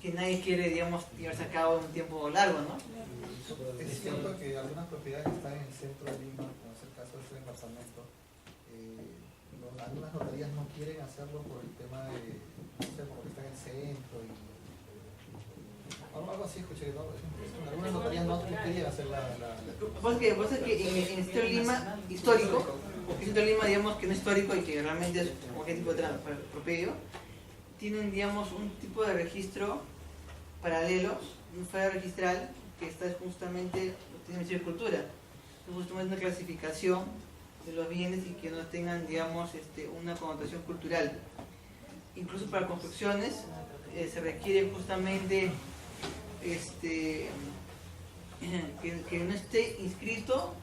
que nadie quiere, digamos, llevarse a cabo en un tiempo largo, ¿no? Es cierto que algunas propiedades que están en el centro de Lima, como es el caso de este departamento, algunas notarías no quieren hacerlo por el tema de, no sé, porque está en el centro y algo así, escuché, ¿no? Algunas notarías no querían hacer Lo que pasa es que en el centro de Lima histórico, el centro de Lima, digamos, que no es histórico y que realmente es cualquier tipo de propiedad, tienen, digamos, un tipo de registro paralelo, un federal registral, que está justamente, tiene Ministerio de Cultura, es justamente una clasificación de los bienes y que no tengan, digamos, una connotación cultural. Incluso para construcciones se requiere justamente que no esté inscrito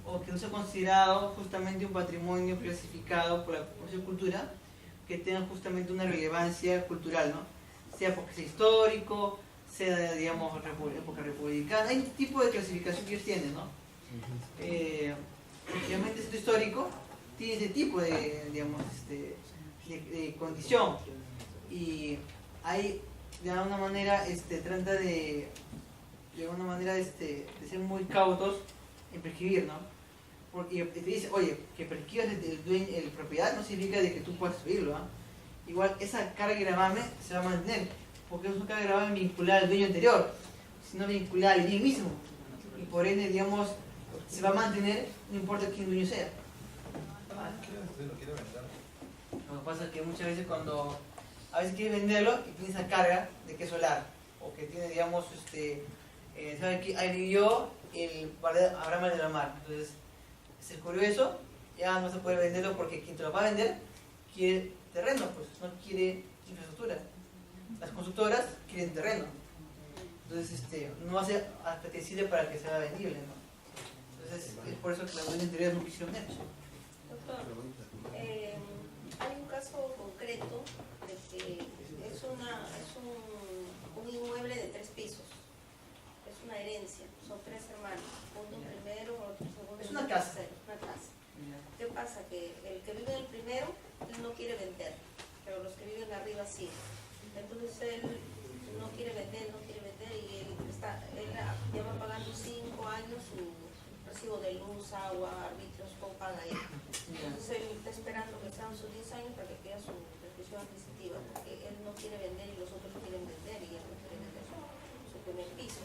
o que no sea considerado justamente un patrimonio clasificado por la Comisión de Cultura, que tenga justamente una relevancia cultural, ¿no? Sea porque sea histórico, sea, digamos, época republicana. Hay un tipo de clasificación que ellos tienen, ¿no? Obviamente el centro histórico tiene ese tipo de, digamos, de condición, y ahí de alguna manera trata de alguna manera de ser muy cautos en prescribir, ¿no? Porque te dice, oye, que prescribas el propiedad no significa de que tú puedas subirlo, ¿ah? Igual esa carga de gravamen se va a mantener, porque es una carga de gravamen vinculada al dueño anterior, sino vinculada al bien mismo, y por ende, digamos, se va a mantener, no importa quién dueño sea. Lo que pasa es que muchas veces cuando a veces quieres venderlo y tienes esa carga de que es solar, o que tiene, digamos, ¿sabes qué? Ahí vivió el Abraham de la Mar, entonces se descubrió eso, ya no se puede venderlo porque quien te lo va a vender quiere terreno, pues no quiere infraestructura. Las constructoras quieren terreno, entonces no hace apetecible para que sea vendible, ¿no? Entonces es por eso que las dueñas anteriores no quisieron eso. Doctor, hay un caso concreto de que es un inmueble de 3 pisos 3 hermanos, uno primero, otro segundo. Es una casa. Tercero, una casa. ¿Qué pasa? Que el que vive en el primero, él no quiere vender, pero los que viven arriba sí. Entonces él no quiere vender y él lleva pagando 5 años su recibo de luz, agua, arbitrios, todo paga él. Entonces él está esperando que sean sus 10 años para que pida su prescripción adquisitiva, porque él no quiere vender y los otros quieren vender y él no quiere vender su primer piso.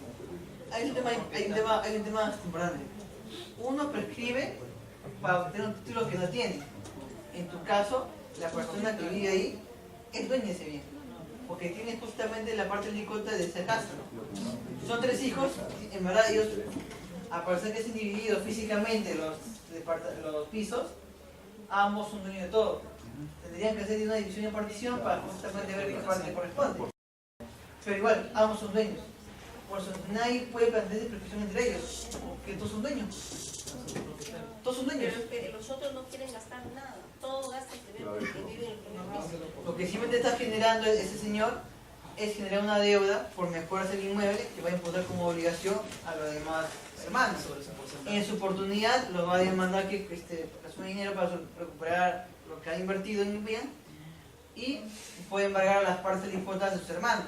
Hay un tema importante. Uno prescribe para obtener un título que no tiene. En tu caso, la persona que vive ahí es dueña de ese bien, porque tiene justamente la parte alícuota de esa casa. Son 3 hijos, en verdad ellos, a pesar de que es dividido físicamente los pisos, ambos son dueños de todo. Tendrían que hacer una división y partición para justamente ver qué parte corresponde. Pero igual, ambos son dueños. Por eso nadie puede plantearse prescripción entre ellos, porque todos son dueños. Todos son dueños. Pero es que los otros no quieren gastar nada, todo gasta el primero porque vive en el primer piso. Lo que simplemente está generando ese señor es generar una deuda por mejoras del inmueble que va a imponer como obligación a los demás hermanos. En su oportunidad los va a demandar que asume dinero para recuperar lo que ha invertido en el bien y puede embargar las partes impuestas de sus hermanos.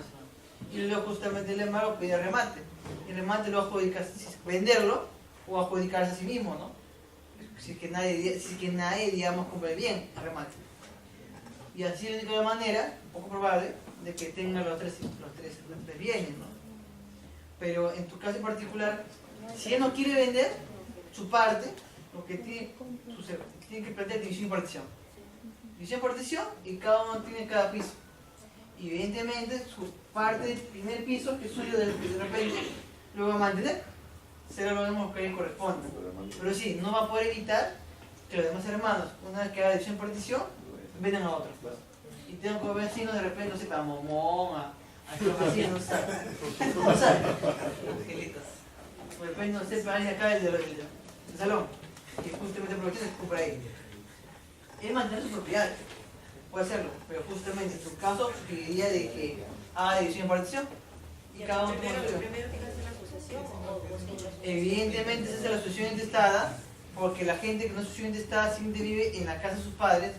Y luego justamente el embargo pide remate. El remate lo va a adjudicar, si es venderlo o adjudicarse a sí mismo, ¿no? Si es que nadie digamos, compre bien el remate. Y así es la única manera, poco probable, de que tenga los tres bienes, ¿no? Pero en tu caso en particular, si él no quiere vender su parte, lo que tiene que plantear división y partición. División y partición y cada uno tiene cada piso. Y evidentemente su parte del primer piso, que es suyo de repente, lo va a mantener. Será lo mismo que le corresponde. Pero sí, no va a poder evitar que los demás hermanos, una vez que haga división y partición, vendan a otros. Y tengo que ver vecinos de repente, no sé, para Momón, a estos vecinos, no sabe. Angelitos. De repente, no sé, para alguien acá del salón, que justamente aprovecha y se compra ahí. Él mantener su propiedad, puede hacerlo, pero justamente en su caso, pediría de que haga división y partición. Y cada uno primero tiene que hacer la asociación o sin la asociación. Evidentemente se hace la asociación intestada, porque la gente que no es asociación intestada simplemente vive en la casa de sus padres,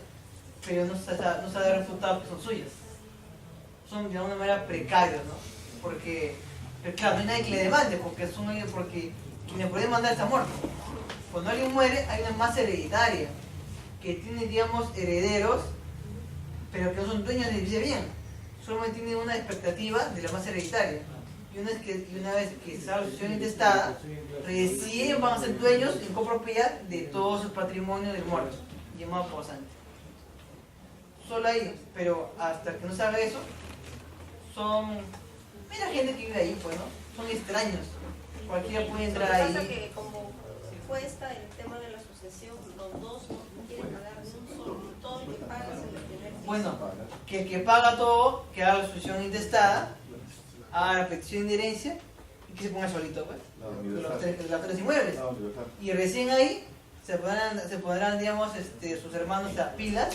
pero no se ha refutado que son suyas. Son de alguna manera precarios, ¿no? Porque, pero claro, no hay nadie que le demande, porque quien le puede demandar está muerto. Cuando alguien muere, hay una masa hereditaria, que tiene, digamos, herederos, pero que no son dueños de ese bien. Solamente tienen una expectativa de la masa hereditaria. Y una vez que se haga la asociación intestada, recién van a ser dueños en copropiedad de todo su patrimonio del muerto, llamado posante. Solo ahí, pero hasta que no se haga eso, son... Mira gente que vive ahí, pues, ¿no? Son extraños. Cualquiera puede entrar ahí. Lo que pasa es que como cuesta el tema de la asociación, los dos no quieren pagar ni un solo, todo lo que pagas en el primer piso. Bueno, que el que paga todo, que haga la asociación intestada, haga la petición de herencia y que se ponga solito, pues. Los tres inmuebles. Y recién ahí se pondrán digamos, sus hermanos las pilas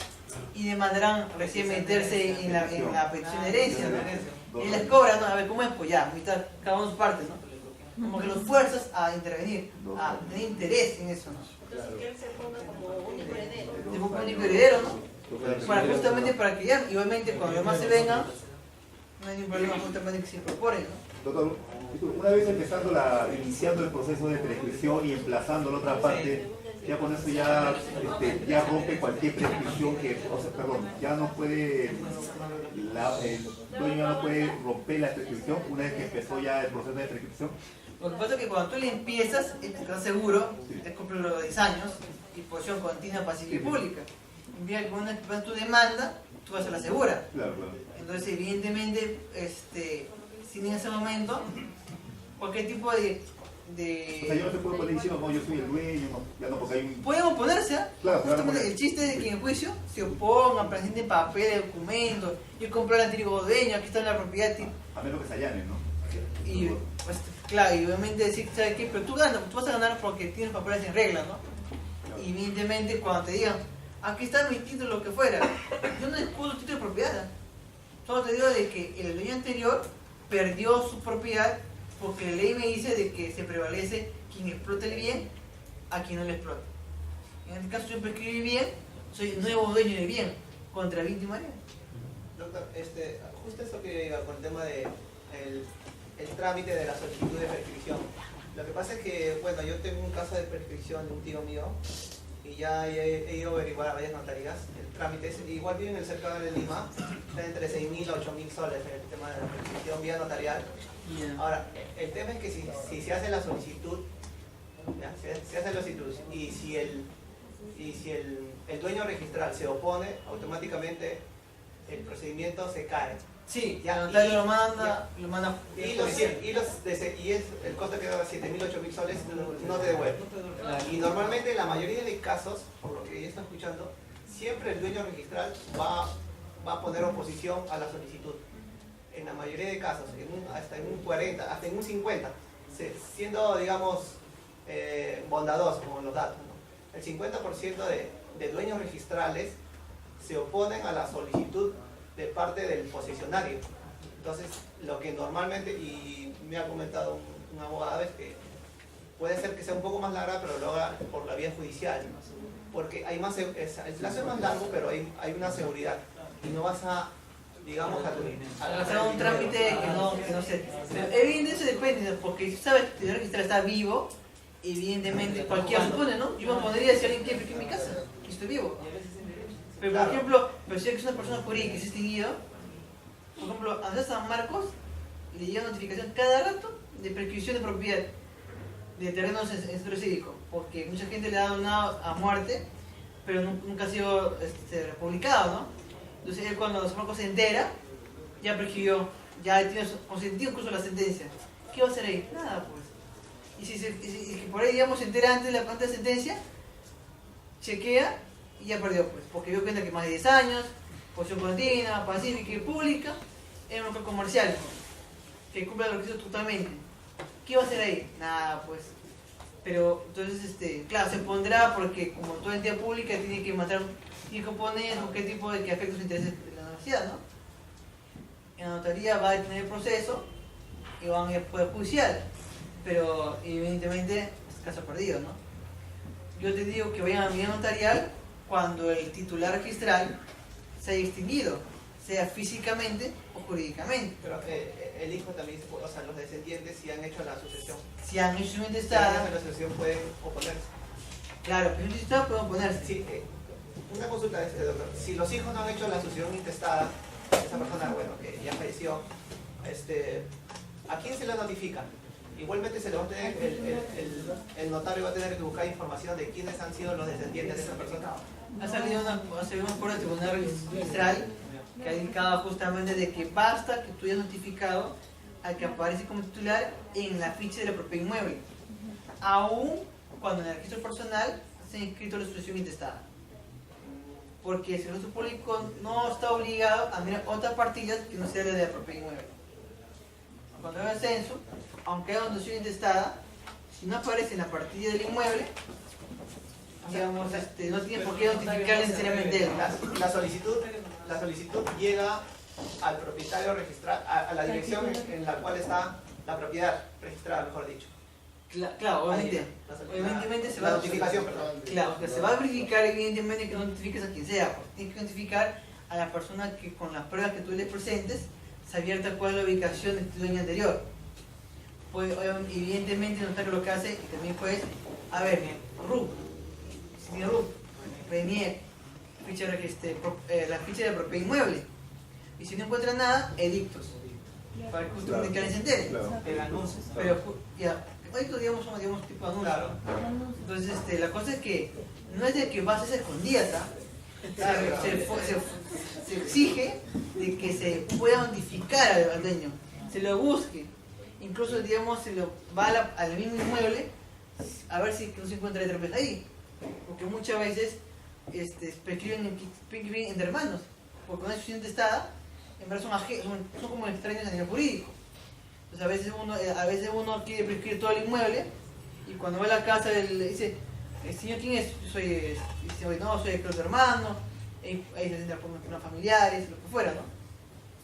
y demandarán recién meterse en la petición de herencia, ¿no? Y les cobran, ¿no? A ver, ¿cómo es? Pues ya, mitad, cada uno su parte, ¿no? Como que los fuerzas a intervenir, a tener interés en eso, ¿no? Entonces que él se ponga como único heredero. Se ponga único heredero, ¿no? Justamente para que ya, y obviamente cuando los demás se vengan, no hay ningún problema justamente que se incorporen, ¿no? Doctor, una vez iniciando el proceso de prescripción y emplazando la otra parte, ya con eso ya rompe cualquier prescripción ya no puede, el dueño ya no puede romper la prescripción una vez que empezó ya el proceso de prescripción. Lo que pasa es que cuando tú le empiezas, estás seguro, te cumplen los 10 años, y posición continua, pacífica y pública. Envía que cuando empiezas tu demanda, tú vas a la segura. Claro, claro. Entonces, evidentemente, si en ese momento, cualquier tipo de... O sea, yo no se puede poner diciendo, no, yo soy el dueño, ya no, porque hay un... Pueden oponerse, ¿eh? Claro, justamente el chiste es de que en el juicio se opongan, presenten papeles, documentos, yo compré al antiguo dueño, aquí está la propiedad. A menos que se allanen, ¿no? Y, pues, claro, y obviamente decir, ¿sabes qué? Pero tú vas a ganar porque tienes papeles en regla, ¿no? Claro. Y evidentemente cuando te digan, aquí está mi título, lo que fuera, yo no discuto título de propiedad. Solo te digo de que el dueño anterior perdió su propiedad Porque la ley me dice de que se prevalece quien explota el bien a quien no lo explota. En este caso yo prescribí bien, soy nuevo dueño del bien, contra víctima de. Doctor, justo eso que iba con el tema de el trámite de la solicitud de prescripción. Lo que pasa es que, bueno, yo tengo un caso de prescripción de un tío mío y ya he ido a averiguar a varias notarías. El trámite es, igual vive en el cercado de Lima, está entre 6.000 a 8.000 soles el tema de la prescripción vía notarial. Ahora, el tema es que si se hace la solicitud, ¿ya? Se hace la solicitud y si el dueño registral se opone, automáticamente el procedimiento se cae. Sí, ya, el notario lo manda y el costo que da 7.000, 8.000 soles no te devuelve. Y normalmente en la mayoría de casos, por lo que ya está escuchando, siempre el dueño registral va a poner oposición a la solicitud. En la mayoría de casos, hasta en un 40, hasta en un 50, siendo, digamos, bondadosos con los datos, ¿no? El 50% de dueños registrales se oponen a la solicitud de parte del posesionario. Entonces, lo que normalmente, y me ha comentado un abogado, es que puede ser que sea un poco más larga, pero lo haga por la vía judicial, porque hay más, el plazo es más largo, pero hay una seguridad, y no vas a, digamos, a hacer un trámite que no sé. Pero evidentemente eso depende, porque si sabes que el registral está vivo, evidentemente cualquiera supone, ¿no? Yo me pondría si alguien quiere que en mi casa, que estoy vivo. Pero por ejemplo, si es una persona jurídica que se ha extinguido, por ejemplo, a San Marcos le llega notificación cada rato de prescripción de propiedad de terrenos en centro cívico, porque mucha gente le ha donado a muerte, pero nunca ha sido republicado, ¿no? Entonces él cuando San Marcos se entera, ya prescribió, ya tiene consentido incluso la sentencia. ¿Qué va a hacer ahí? Nada, pues. Y si por ahí, digamos, se entera antes de la sentencia, chequea y ya perdió, pues, porque dio cuenta que más de 10 años, posición continua, pacífica y pública, en un local comercial, que cumple los requisitos totalmente. ¿Qué va a hacer ahí? Nada, pues. Pero entonces, claro, se pondrá porque como toda entidad pública tiene que matar, tiene que poner qué tipo de que afecta sus intereses de la universidad, ¿no? En la notaría va a detener el proceso y van a ir al poder judicial, pero evidentemente es caso perdido, ¿no? Yo te digo que vayan a vía notarial cuando el titular registral se haya extinguido, sea físicamente o jurídicamente. Pero el hijo también, o sea, los descendientes si han hecho la sucesión. Si han hecho su Si intestada, han hecho la sucesión pueden oponerse. claro, pero intestada pueden oponerse. Sí, una consulta de doctor. Si los hijos no han hecho la sucesión intestada, esa persona, bueno, que ya falleció, ¿a quién se la notifica? Igualmente se le va a tener, el notario va a tener que buscar información de quiénes han sido los descendientes de esa persona. Ha salido un acuerdo del Tribunal Registral que ha indicado justamente de que basta que tú hayas notificado al que aparece como titular en la ficha de la propiedad inmueble, aun cuando en el registro personal se ha inscrito la sucesión intestada. Porque el registro público no está obligado a mirar otras partidas que no sea la de la propiedad inmueble. Cuando haga el censo, aunque haya una sucesión intestada, si no aparece en la partida del inmueble, digamos, no tiene por qué notificar necesariamente él. La solicitud llega al propietario registral, a la dirección en la cual está la propiedad registrada, mejor dicho. Claro, obviamente. Evidentemente se va a notificación, perdón. Claro, que se va a verificar evidentemente que no notifiques a quien sea, porque tienes que notificar a la persona que con las pruebas que tú le presentes se abierta cuál es la ubicación de tu dueño anterior. Pues evidentemente el notario lo que hace, y también pues, a ver, RUP, si tiene RUP, Premier, la ficha de la propiedad inmueble. Y si no encuentra nada, edictos. Para que justamente que alguien se entere. El anuncio. Pero ya, edictos digamos son tipo de anuncio. Claro. Entonces la cosa es que no es de que vas a ser escondida, se exige de que se pueda notificar al dueño, se lo busque, incluso digamos se lo va al mismo inmueble a ver si no se encuentra otra vez ahí, porque muchas veces prescriben entre hermanos, porque una sucesión intestada en verdad son como extraños a nivel jurídico. Entonces a veces uno quiere prescribir todo el inmueble y cuando va a la casa le dice, ¿el señor quién es? Yo soy, dice, no, soy el propio hermano, ahí se centra por unos familiares, lo que fuera, ¿no?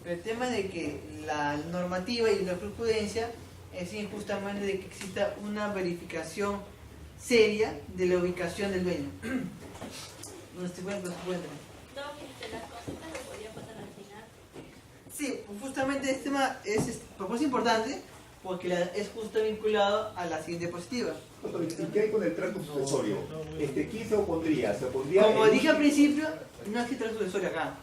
Pero el tema es de que la normativa y la jurisprudencia es decir, justamente de que exista una verificación seria de la ubicación del dueño. ¿Dónde se encuentra? No, las consultas lo podría pasar al final. Sí, justamente este tema es importante porque es justo vinculado a la siguiente diapositiva. ¿Y qué hay con el tracto sucesorio? ¿Quién se opondría? ¿Se opondría? Como dije al principio, no existe tracto sucesorio acá.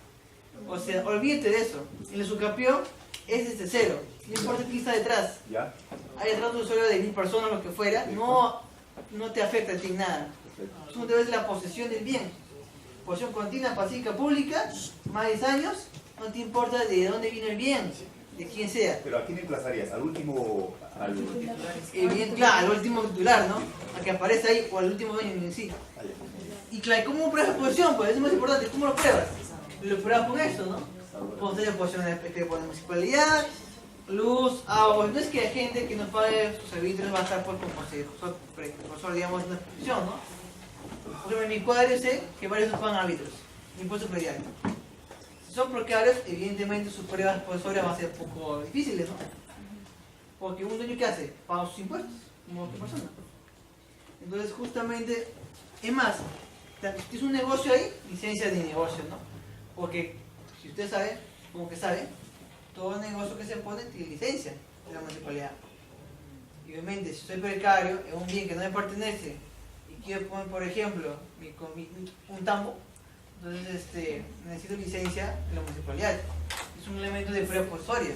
O sea, olvídate de eso. En el usucapión es desde cero. No importa quién está detrás. ¿Ya? Hay tracto sucesorio de 1000 personas, lo que fuera, no te afecta a ti nada. Tú debes la posesión del bien. Posesión continua, pacífica, pública, más de 10 años, no te importa de dónde viene el bien, de quién sea. ¿Pero a quién emplazarías? ¿Al último? Bien, claro, al último titular, ¿no? Al que aparece ahí, o al último dueño en sí. Y claro, ¿cómo pruebas la posesión? Pues eso es más importante, ¿cómo lo pruebas? Lo pruebas con esto, ¿no? Cuando tenés posesión por la municipalidad, luz, agua. No es que hay gente que no pague sus servicios va a estar por digamos, una exposición, ¿no? Por ejemplo, en mi cuadro sé que varios no pagan árbitros, impuestos prediales. Si son precarios, evidentemente sus pruebas posesorias van a ser un poco difíciles, ¿no? Porque un dueño, ¿qué hace? Paga sus impuestos, como otra persona. Entonces, justamente, es más, si es un negocio ahí, licencia de negocio, ¿no? Porque, si usted sabe, como que sabe, todo negocio que se pone tiene licencia de la municipalidad. Y obviamente, si soy precario, es un bien que no me pertenece, y quiero poner, por ejemplo, un tambo, entonces necesito licencia de la municipalidad. Es un elemento de prueba posesoria.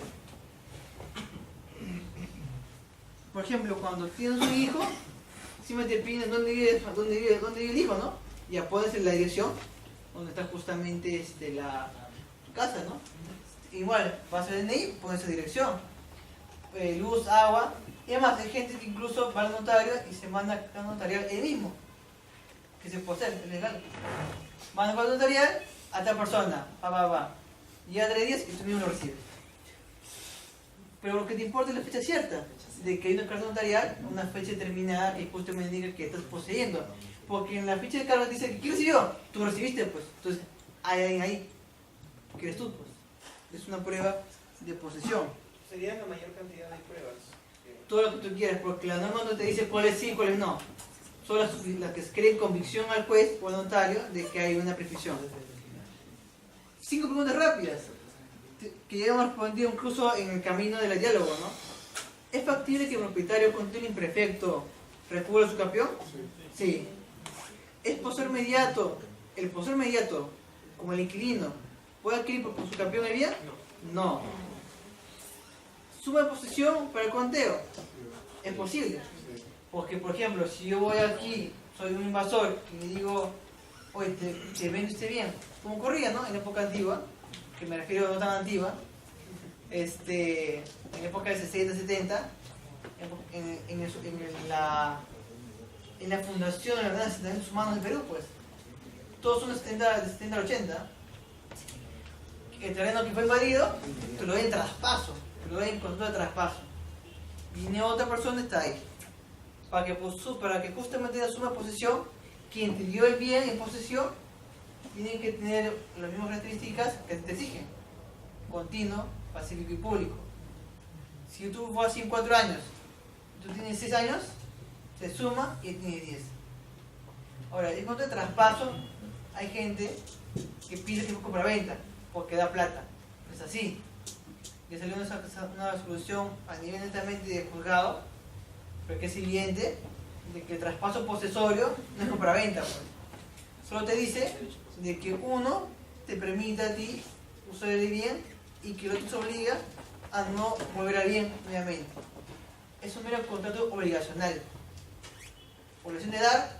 Por ejemplo, cuando tienes un hijo, siempre te piden dónde vive el hijo, ¿no? Ya pones en la dirección donde está justamente tu casa, ¿no? Igual, vas al DNI, pones esa dirección. Luz, agua. Y además, hay gente que incluso va al notario y se manda a notarial él mismo. Que se posee, es legal. Manda para notarial a tal persona, va. Y a 3 días y tú mismo lo recibes. Pero lo que te importa es la fecha cierta, de que hay una carta notarial, una fecha determinada que justamente diga que estás poseyendo. Porque en la ficha de cargo dice que ¿quién recibió? Tú recibiste, pues. Entonces, hay alguien ahí, que eres tú, pues. Es una prueba de posesión. Sería la mayor cantidad de pruebas. Todo lo que tú quieras, porque la norma no te dice cuáles sí y cuáles no. Son las que creen convicción al juez o al notario de que hay una prescripción. 5 preguntas rápidas, que ya hemos respondido incluso en el camino del diálogo, ¿no? ¿Es factible que el propietario con título imperfecto recurra a su campeón? Sí. ¿Es posesor inmediato, el posesor inmediato, como el inquilino, puede adquirir por su campeón de vía? No. ¿Suma de posesión para el conteo? Es posible. Porque, por ejemplo, si yo voy aquí, soy un invasor, y le digo, oye, te vende usted bien, como ocurría, ¿no? En época antigua, que me refiero no tan antigua, en época de 60, 70, en la fundación de la Organización de Derechos Humanos de Perú, pues, todos son de 70 al 80, el terreno que fue invadido, te lo doy en traspaso, te lo doy en control de traspaso. Viene otra persona, está ahí. Para que justamente asuma posesión, quien te dio el bien en posesión, tiene que tener las mismas características que te exigen. Continuo, pacífico y público. Si tú fue así en 4 años, tú tienes 6 años, se suma y tiene 10. Ahora, en cuanto al traspaso, hay gente que pide que compra-venta porque da plata. No es así. Ya salió una solución a nivel netamente de juzgado, pero que es siguiente, de que el traspaso posesorio no es compra-venta. Pues. Solo te dice de que uno te permite a ti usar el bien y que el otro se obliga a no volver al bien nuevamente. Es un mero contrato obligacional. Obligación de dar,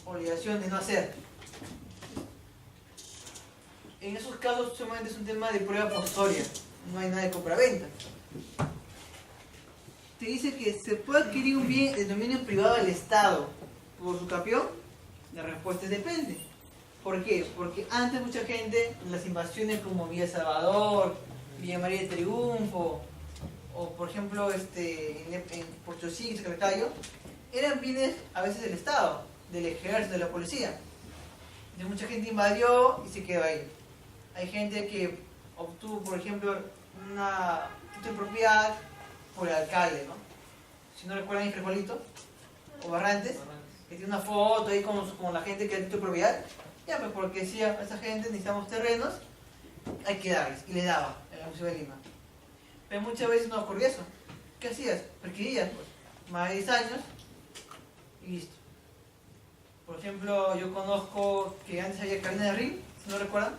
obligación de no hacer. En esos casos solamente es un tema de prueba posesoria, no hay nada de compra-venta. Te dice que se puede adquirir un bien de dominio privado del Estado por su campeón. La respuesta es depende. ¿Por qué? Porque antes mucha gente, en las invasiones como Villa Salvador, Villa María de Triunfo, o por ejemplo en Puerto Chico, Secretario, eran bienes a veces del Estado, del ejército, de la policía. Entonces mucha gente invadió y se quedó ahí. Hay gente que obtuvo, por ejemplo, una título de propiedad por el alcalde, ¿no? Si no recuerdan, Frijolito o Barrantes, que tiene una foto ahí con la gente que ha tenido propiedad, ya pues porque decía, a esa gente necesitamos terrenos, hay que darles, y le daba en la Municipalidad de Lima. Pero muchas veces no ocurría eso. ¿Qué hacías? Prescribías, pues, más de 10 años y listo. Por ejemplo, yo conozco que antes había cabinas de ring, si no recuerdan,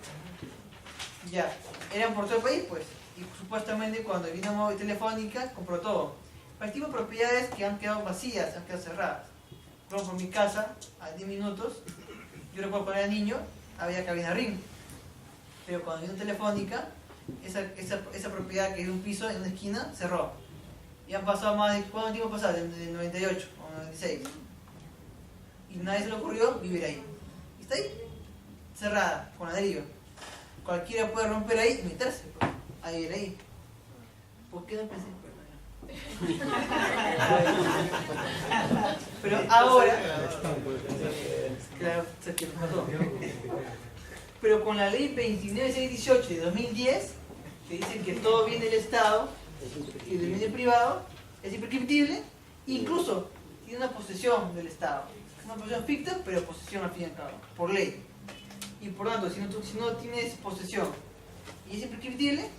ya, eran por todo el país, pues, y supuestamente cuando vino Telefónica compró todo. Hay tipo de propiedades que han quedado vacías, han quedado cerradas. Por ejemplo, por mi casa, a 10 minutos, yo recuerdo cuando era niño, había cabina ring. Pero cuando vino Telefónica, esa propiedad que es un piso en una esquina, cerró. Y han pasado más de... ¿Cuánto tiempo pasado? Del 98 o 96. Y nadie se le ocurrió vivir ahí. Y está ahí, cerrada, con ladrillo. Cualquiera puede romper ahí y meterse, pues, a vivir ahí. ¿Por qué no pensé? Pero ahora, claro, pero con la ley 29618 de 2010, que dice que todo bien del Estado y del bien privado es imprescriptible, incluso tiene una posesión del Estado. Una posesión ficta, pero posesión al fin y al cabo, por ley. Y por tanto, si no tienes posesión y es imprescriptible,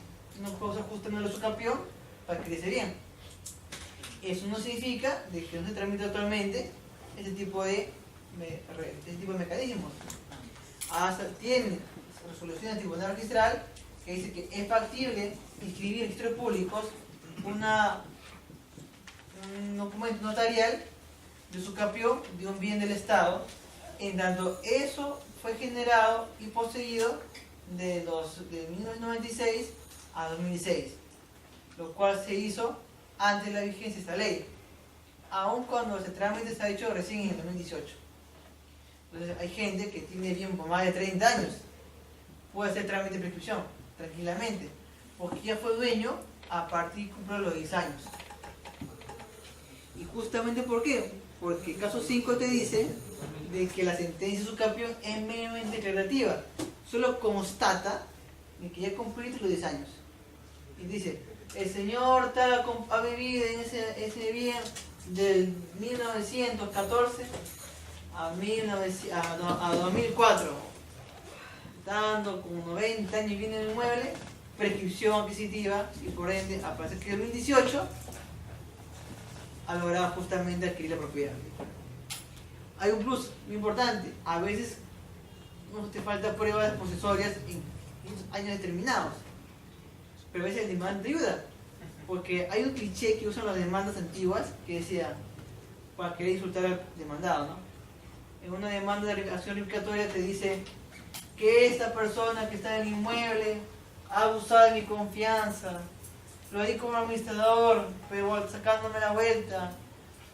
no puedes usar justamente su campeón para que crece bien. Eso no significa de que no se tramite actualmente ese tipo de mecanismos. Hasta tiene resolución del Tribunal Registral que dice que es factible inscribir en registros públicos un documento notarial de su campeón de un bien del Estado, en tanto eso fue generado y poseído de 1996 a 2006, lo cual se hizo antes de la vigencia de esta ley, aun cuando ese trámite se ha hecho recién en el 2018. Entonces hay gente que tiene bien por más de 30 años, puede hacer trámite de prescripción tranquilamente, porque ya fue dueño a partir de cumplir los 10 años. ¿Y justamente por qué? Porque el caso 5 te dice de que la sentencia de su campeón es meramente declarativa, solo constata de que ya cumpliste los 10 años. Y dice, el señor tal ha vivido en ese bien del 1914 a 2004, dando como 90 años bien en el inmueble, prescripción adquisitiva, y por ende, a partir de 2018, ha logrado justamente adquirir la propiedad. Hay un plus muy importante, a veces no te falta pruebas posesorias en años determinados, pero a veces el demanda te ayuda, porque hay un cliché que usan las demandas antiguas que decía, para querer insultar al demandado, ¿no? En una demanda de acción revocatoria te dice que esta persona que está en el inmueble ha abusado de mi confianza, lo di como administrador, pero sacándome la vuelta,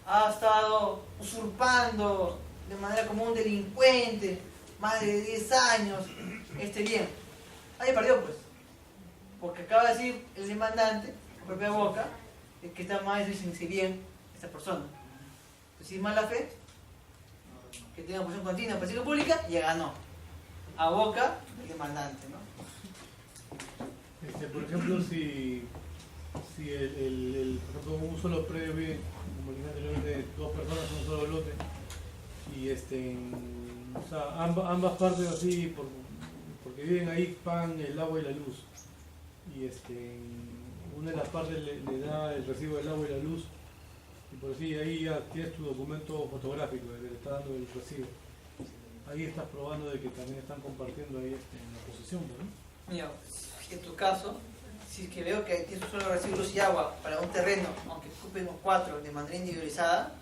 ha estado usurpando de manera como un delincuente, más de 10 años, bien. Ahí perdió, pues, porque acaba de decir el demandante, con propia boca, que está mal y bien esta persona. Pues sin mala fe, que tenga posición continua en la pública, ya ganó. A boca el demandante, ¿no? Por ejemplo, si por ejemplo, un solo predio, como el anterior, de dos personas en un solo lote, y o sea, ambas partes así, porque viven ahí, pagan el agua y la luz, y una de las partes le da el recibo del agua y la luz, y por así ahí ya tienes tu documento fotográfico de que le está dando el recibo. Ahí estás probando de que también están compartiendo ahí en la posesión, ¿no? Mira, en tu caso, si es que veo que tienes un solo recibo de luz y agua para un terreno, aunque ocupen 4 de manera individualizada,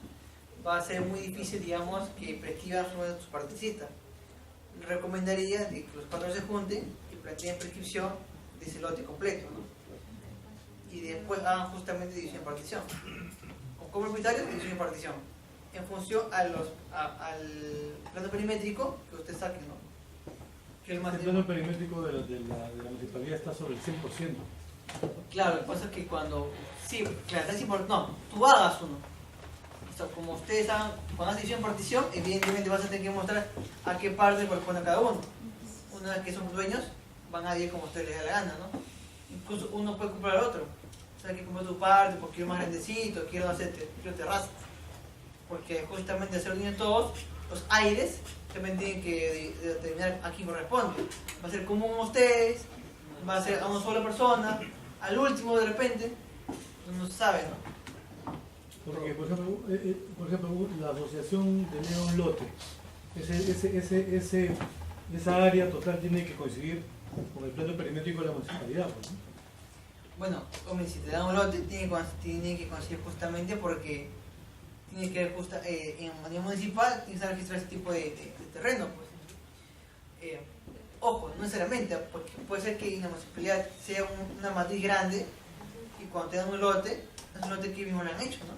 va a ser muy difícil, digamos, que prescriban una de tus partecitas. Recomendaría que los 4 se junten y planteen prescripción de ese lote completo, ¿no? Y después hagan justamente división y partición. Como propietario, división y partición. En función al plano perimétrico que usted saque, ¿no? Que el plano perimétrico de la municipalidad está sobre el 100%. Claro, lo que pasa es que cuando... Sí, claro, es importante. No, tú hagas uno. O sea, como ustedes hagan, cuando haces división y partición, evidentemente vas a tener que mostrar a qué parte corresponde a cada uno. Una vez que son dueños, van a ir como ustedes les da la gana, ¿no? Incluso uno puede comprar al otro. o sea, que comprar tu parte, porque quiero más grandecito, quiero hacer terraza. Porque justamente hacer dueño de todos, los aires también tienen que determinar a quién corresponde. Va a ser común a ustedes, va a ser a una sola persona, al último de repente, no se sabe, ¿no? Porque, por ejemplo, la asociación tenía un lote. Esa área total tiene que coincidir con el plano perimétrico de la municipalidad, ¿no? Bueno, hombre, si te dan un lote, tiene que coincidir justamente porque tiene que ver en el nivel municipal, tiene que registrar ese tipo de terreno, pues. Ojo, no necesariamente, porque puede ser que en la municipalidad sea una matriz grande y cuando te dan un lote, es un lote que mismo lo han hecho, ¿no?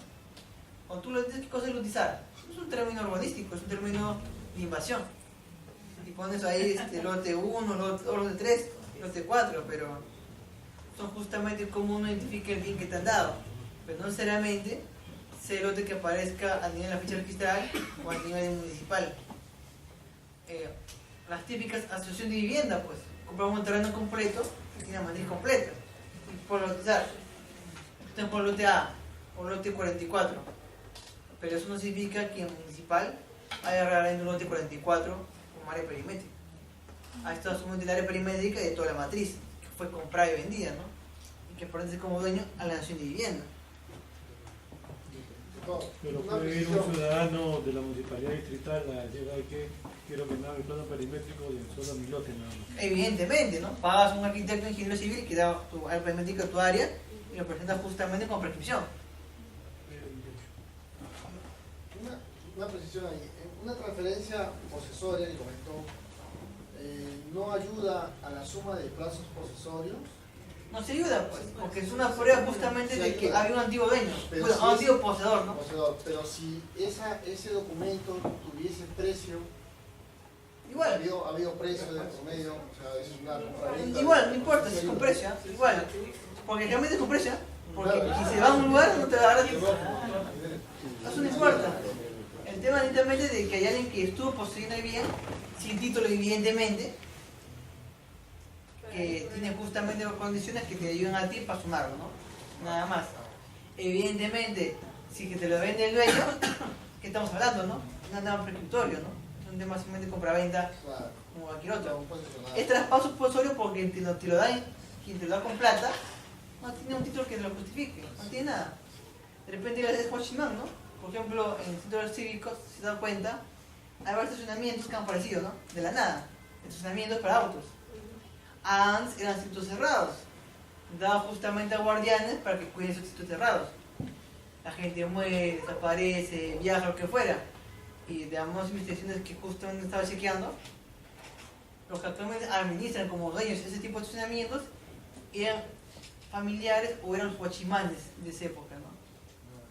Cuando tú lo dices, ¿qué cosa es lotizar? No es un término urbanístico, es un término de invasión. Y pones ahí lote 1, lote 3, lote 4, pero son justamente como uno identifica el bien que te han dado. Pero no necesariamente sea el lote que aparezca a nivel de la ficha registral o a nivel municipal. Las típicas asociaciones de vivienda, pues, compramos un terreno completo y tiene una matriz completa. Y por lotizar, usted por lote A, por lote 44. Pero eso no significa que en el municipal haya realmente un lote 44 como área perimétrica. Ahí está asumiendo el área perimétrica de toda la matriz, que fue comprada y vendida, ¿no? Y que pertenece como dueño a la nación de vivienda. Pero puede ir un ciudadano de la municipalidad distrital a decir, que quiero que me haga el plano perimétrico de solo mi lote nada más. Evidentemente, ¿no? Pagas a un arquitecto ingeniero civil que da tu área perimétrica a tu área y lo presenta justamente con prescripción. Una precisión ahí. Una transferencia posesoria que comentó no ayuda a la suma de plazos posesorios. No se ayuda, pues, porque es una prueba justamente de que había un antiguo dueño, pero bueno, si un antiguo poseedor, ¿no? Pero si ese documento tuviese precio, igual. Ha habido precio de promedio, o sea, es una compraventa. Igual, no importa si es con precio, ¿eh? Igual. Porque realmente es con precio, ¿eh? Porque si se va a un lugar no te va a dar tiempo. Eso no importa. El tema netamente de que hay alguien que estuvo poseyendo el bien, sin título evidentemente, que tiene justamente condiciones que te ayudan a ti para sumarlo, ¿no? Nada más. Evidentemente, si que te lo vende el dueño, ¿qué estamos hablando, no? No es nada prescriptorio, ¿no? Es un tema simplemente de compraventa como cualquier otro. Es traspaso posesorio porque quien te lo da con plata, no tiene un título que lo justifique, no tiene nada. De repente es Huachimán, ¿no? Por ejemplo, en el centro cívicos, si se dan cuenta, hay varios estacionamientos que han aparecido, ¿no? De la nada. Estacionamientos para autos. Antes eran sitios cerrados. Daban justamente a guardianes para que cuiden esos sitios cerrados. La gente muere, desaparece, viaja, lo que fuera. Y de ambas investigaciones que justamente estaba chequeando, los que actualmente administran como dueños ese tipo de estacionamientos eran familiares o eran los huachimanes de esa época, ¿no?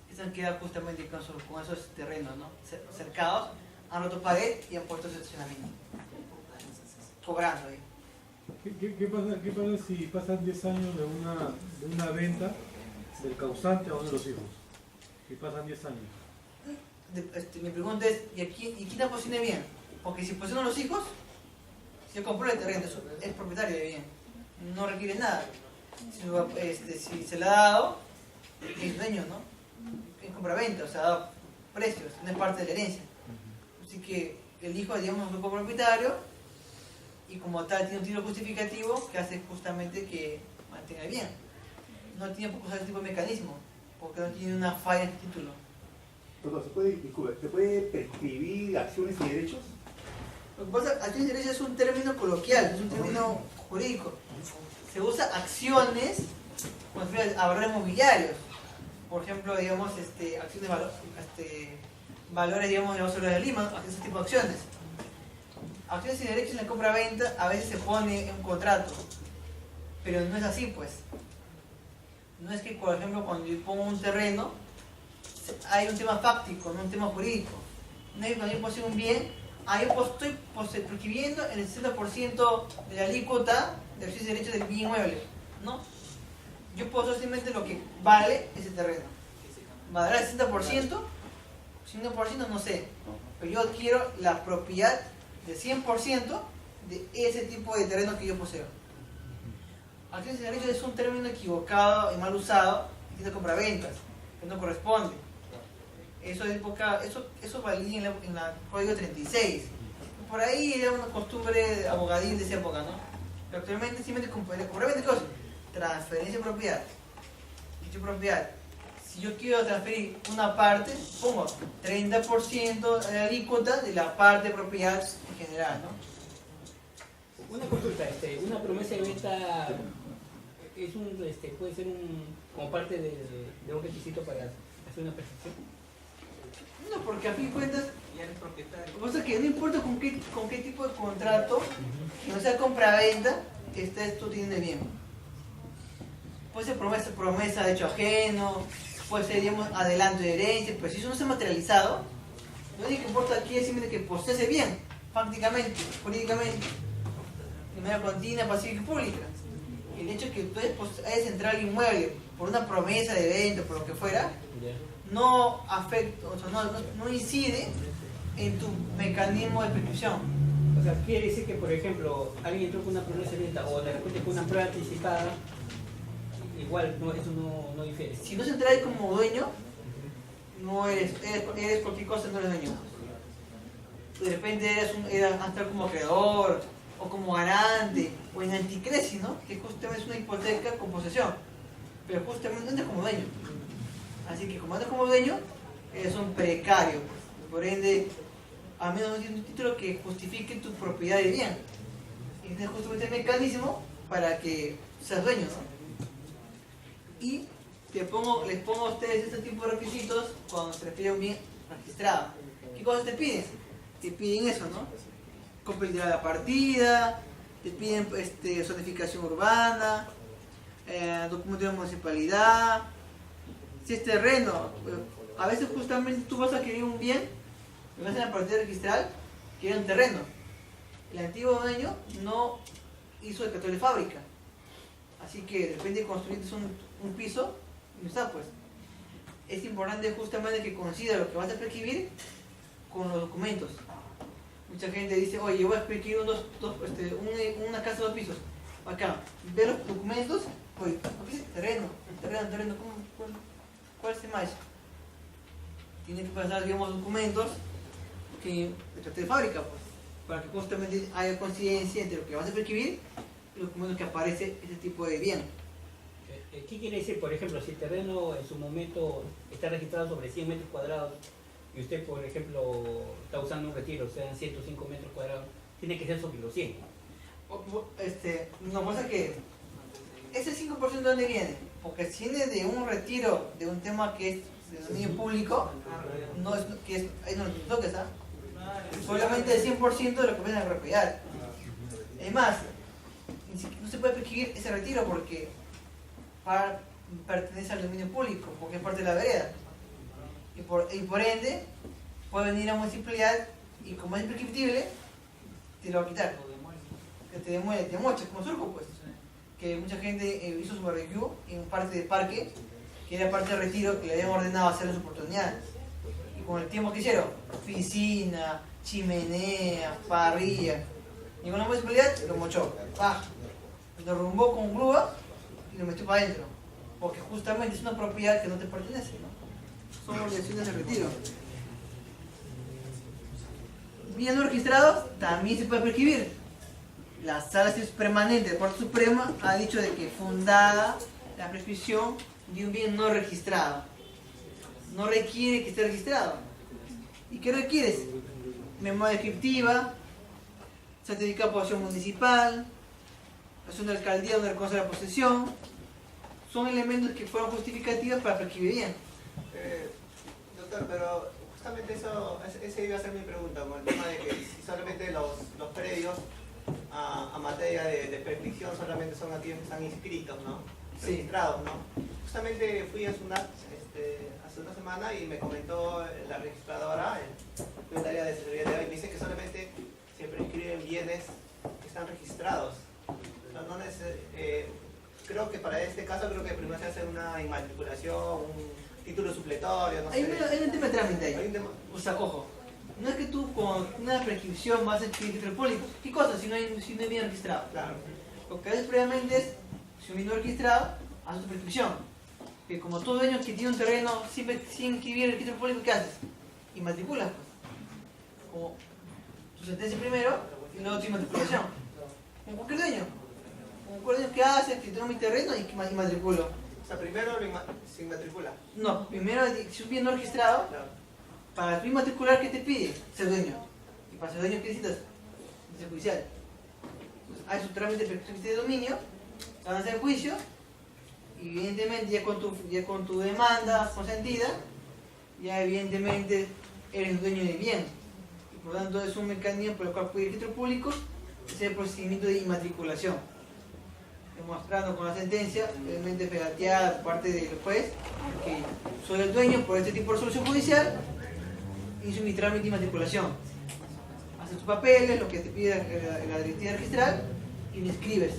Que se han quedado justamente con esos terrenos, ¿no? Cercados, han roto pared y han puesto ese estacionamiento. Cobrando ahí. ¿Qué pasa si pasan 10 años de una venta del causante a uno de los hijos? Si pasan 10 años. Mi pregunta es, ¿y quién la posiciona bien? Porque si posesionan los hijos, si yo compró el terreno, es propietario de bien. No requiere nada. Si se le ha dado, es dueño, ¿no? Es compraventa, o sea, ha dado precios, no es parte de la herencia. Así que el hijo, digamos, es un copropietario y como tal tiene un título justificativo que hace justamente que mantenga el bien. No tiene por qué usar ese tipo de mecanismo, porque no tiene una falla en el título. Perdón, ¿se puede prescribir acciones y derechos? Lo que pasa, acciones y derechos es un término coloquial, es un término jurídico. Se usa acciones cuando se refiere a valores mobiliarios. Por ejemplo, digamos, acciones de valores, digamos, de la Bolsa de Lima, ese tipo de acciones. Acciones y derechos en la compra-venta a veces se pone en un contrato, pero no es así, pues. No es que, por ejemplo, cuando yo pongo un terreno, hay un tema fáctico, no un tema jurídico. No es que cuando yo poseo un bien, yo estoy prescribiendo el 60% de la alícuota de acciones y derechos del bien inmueble, ¿no? Yo puedo simplemente lo que vale ese terreno. ¿Valdrá el 60%? 100% no sé. Pero yo adquiero la propiedad del 100% de ese tipo de terreno que yo poseo. acciones de derecho es un término equivocado y mal usado y de compraventas, que no corresponde. Eso valía en la Código 36. Por ahí era una costumbre abogadil de esa época, ¿no? Pero actualmente simplemente compraventa de cosas. Transferencia de propiedad. Dicho propiedad. Si yo quiero transferir una parte, pongo 30% de la alícuota de la parte de propiedad en general, ¿no? Una consulta, una promesa de venta es puede ser como parte de un requisito para hacer una prescripción. No, porque a fin de cuentas, Ya eres propietario. lo que pasa es que no importa con qué tipo de contrato, que no sea compra-venta, tú tienes bien. Puede ser promesa de hecho ajeno, puede ser, digamos, adelanto de herencia, pero si eso no se ha materializado, lo único que importa aquí es simplemente que posees bien, prácticamente, jurídicamente, de manera continua, pacífica y pública. El hecho de que tú hayas entrado al inmueble por una promesa de venta, por lo que fuera, no afecta, o sea, no incide en tu mecanismo de prescripción. O sea, quiere decir que, por ejemplo, alguien entró con una promesa de venta o de repente con una prueba anticipada, igual eso no difiere. Si no se entra ahí como dueño, no eres cualquier cosa, no eres dueño. De repente eras entrar como acreedor, o como garante, o en anticresi, ¿no? Que justamente es una hipoteca con posesión, pero justamente no entras como dueño. Así que como entras como dueño, eres un precario, pues. Por ende, al menos no tienes un título que justifique tu propiedad de bien. Y tienes justamente el mecanismo para que seas dueño, ¿no? Y les pongo a ustedes este tipo de requisitos cuando se les pide un bien registrado. ¿Qué cosas te piden? Te piden eso, ¿no? Compatibilidad de la partida, te piden zonificación urbana, documento de municipalidad. Si es terreno, a veces justamente tú vas a querer un bien, lo vas a la partida registral, quiere un terreno. El antiguo dueño no hizo el decreto de fábrica. Así que de repente construiste un piso y no está, pues. Es importante justamente que coincida lo que vas a prescribir con los documentos. Mucha gente dice, oye, yo voy a prescribir una casa de 2 pisos. Acá, ve los documentos, oye, ¿qué es terreno? Terreno, ¿cuál es el más? Tiene que pasar, digamos, documentos que de fábrica, pues, para que justamente haya coincidencia entre lo que vas a prescribir y los documentos que aparece ese tipo de bien. ¿Qué quiere decir, por ejemplo, si el terreno en su momento está registrado sobre 100 metros cuadrados y usted, por ejemplo, está usando un retiro, o sea, en 105 metros cuadrados, tiene que ser sobre los 100? No, pasa que ese 5% de dónde viene, porque si viene de un retiro de un tema que es de dominio público, no es que es, ahí no lo toques, ¿ah? Solamente el 100% de lo que viene a la propiedad. Es más, no se puede prescribir ese retiro porque pertenece al dominio público, porque es parte de la vereda. Y por ende, puede venir a municipalidad y como es imprescriptible, te lo va a quitar. Que te demuele, te mocha, como Surco, pues. Que mucha gente hizo su barbecue en parte de parque, que era parte del retiro que le habían ordenado hacer en su oportunidad. Y con el tiempo que hicieron, piscina, chimenea, parrilla. Y con la municipalidad lo mochó, lo derrumbó con grúa y lo metió para adentro. Porque justamente es una propiedad que no te pertenece, ¿no? Son obligaciones de retiro. Bienes no registrados también se puede prescribir. La Sala Permanente de Corte Suprema ha dicho de que fundada la prescripción de un bien no registrado. No requiere que esté registrado. ¿Y qué requieres? Memoria descriptiva, certificado de posesión municipal, acción de alcaldía donde reconoce la posesión. Son elementos que fueron justificativos para prescribir bien. Doctor, pero justamente ese iba a ser mi pregunta, con el tema de que si solamente los predios a materia de prescripción solamente son aquellos que están inscritos, ¿no? Registrados, ¿no? Justamente fui a SUNAT hace una semana y me comentó la registradora, el área de seguridad, y me dice que solamente se prescriben bienes que están registrados. Creo que para este caso creo que primero se hace una inmatriculación, un título supletorio, no sé. Hay un tema de trámite ahí. O sea, ojo, no es que tú con una prescripción vas a escribir registro público. ¿Qué cosa si no hay bien registrado? Claro. Lo que haces previamente es Si un bien no registrado, hace tu prescripción. Que como todo dueño que tiene un terreno sin inscribir en el registro público, ¿qué haces? Inmatriculas, pues. Como tu sentencia primero y luego tu inmatriculación. Como cualquier dueño. Como cualquier dueño que hace, que tengo mi terreno y inmatriculo. O sea, primero se inmatricula. No, primero si un bien no registrado, Claro. para tu inmatricular, ¿qué te pide? Ser dueño. Y para ser dueño, ¿qué necesitas? Licencia judicial. Entonces, hay su trámite de prescripción de dominio, van a hacer juicio, y evidentemente ya con tu demanda consentida, ya evidentemente eres dueño del bien. Y por lo tanto es un mecanismo por el cual puede ir registro público, es el procedimiento de inmatriculación. Demostrando con la sentencia, obviamente regateada por parte del juez, que soy el dueño por este tipo de resolución judicial, hizo mi trámite de inmatriculación. Haces tus papeles, lo que te pide la directiva registral, y me escribes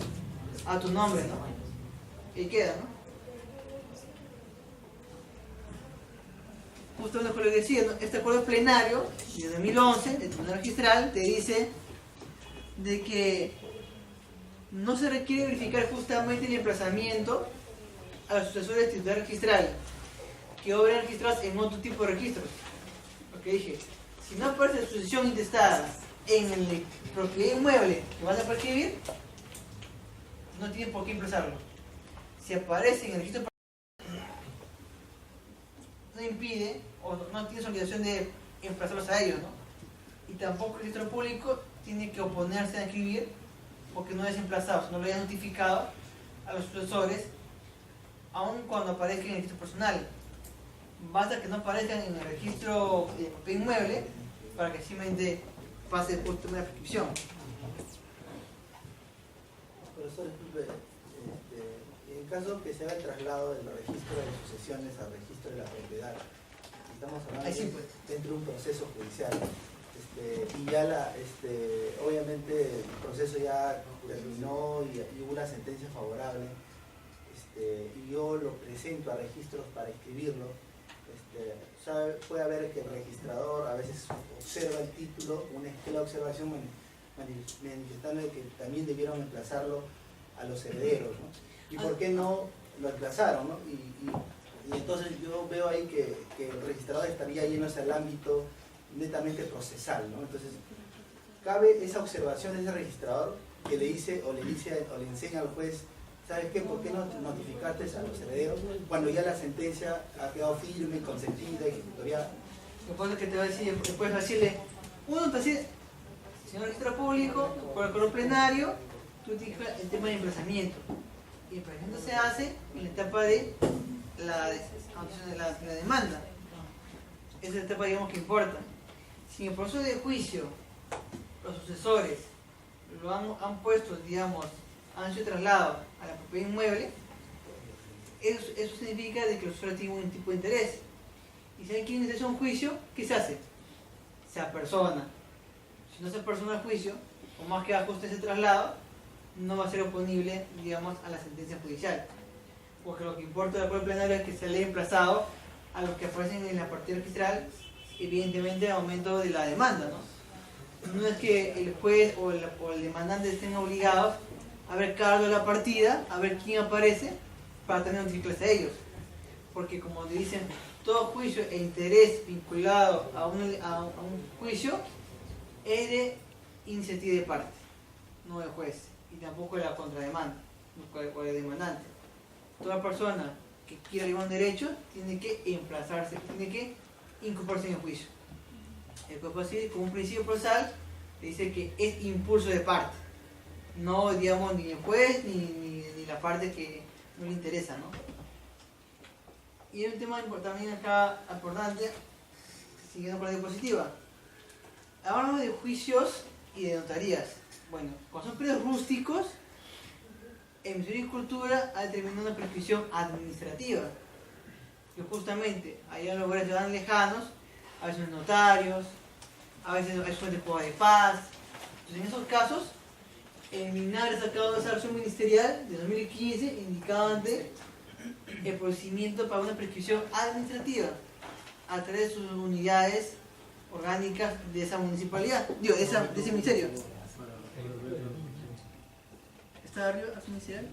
a tu nombre, ¿no? Y queda, ¿no? Justamente por lo que decía, ¿no? Este acuerdo plenario de 2011, el Tribunal Registral, te dice de que no se requiere verificar justamente el emplazamiento a los sucesores de titular registral que obren registrados en otro tipo de registros. Lo que dije, si no aparece la sucesión intestada en el propiedad inmueble que vas a prescribir, no tiene por qué emplazarlo. Si aparece en el registro, no impide o no tienes obligación de emplazarlos a ellos, ¿no? Y tampoco el registro público tiene que oponerse a escribir porque no es emplazado, no lo haya notificado a los sucesores, aun cuando aparezca en el registro personal. Basta que no aparezcan en el registro de propiedad inmueble para que simplemente pase por una prescripción. Profesor, disculpe, en caso que se haga el traslado del registro de sucesiones al registro de la propiedad, estamos hablando Ahí sí, pues. dentro de un proceso judicial. Y ya obviamente el proceso ya terminó y hubo una sentencia favorable, y yo lo presento a registros para escribirlo. Puede haber que el registrador a veces observa el título, la observación manifestando que también debieron emplazarlo a los herederos, ¿no? ¿Y por qué no lo emplazaron, ¿no? Y entonces yo veo ahí que el registrador estaría yéndose al ámbito netamente procesal, ¿no? Entonces, cabe esa observación de ese registrador que le dice o le enseña al juez, ¿sabes qué? ¿Por qué no notificaste a los herederos cuando ya la sentencia ha quedado firme, consentida, ejecutoriada? Lo que pasa es que te va a decir, puedes decirle, uno te dice, señor registro público, por el acuerdo plenario, tú tienes el tema de emplazamiento. Y el emplazamiento se hace en la etapa de la demanda. Esa es la etapa, digamos, que importa. Si en el proceso de juicio los sucesores lo han puesto, digamos, han sido trasladados a la propiedad inmueble, eso significa de que los sucesores tienen un tipo de interés. Y si alguien quiere hacer un juicio, ¿qué se hace? Se apersona. Si no se apersona el juicio, o más que ajuste ese traslado, no va a ser oponible, digamos, a la sentencia judicial. Porque lo que importa del acuerdo plenario es que se le haya emplazado a los que aparecen en la partida registral, evidentemente al momento de la demanda, ¿no? No es que el juez o el demandante estén obligados a ver cada uno de la partida, a ver quién aparece, para tener notificarles a ellos. Porque como dicen, todo juicio e interés vinculado a un juicio es de iniciativa de parte, no del juez, y tampoco de la contrademanda, o del demandante. Toda persona que quiera llevar un derecho tiene que emplazarse, tiene que incorporarse en el juicio. El cuerpo civil, como un principio procesal, le dice que es impulso de parte, no, digamos, ni el juez ni la parte que no le interesa, ¿no? Y hay un tema también acá importante, siguiendo con la diapositiva. Hablamos de juicios y de notarías. Bueno, cuando son periodos rústicos, el Ministerio de Cultura ha determinado una prescripción administrativa, que justamente allá en lugares tan lejanos, a veces notarios, a veces hay fuentes de paz. Entonces, en esos casos, el MINAGRE ha sacado esa versión ministerial de 2015 indicando el procedimiento para una prescripción administrativa a través de sus unidades orgánicas de esa municipalidad, digo, de ese ministerio. ¿Está arriba, ministerial?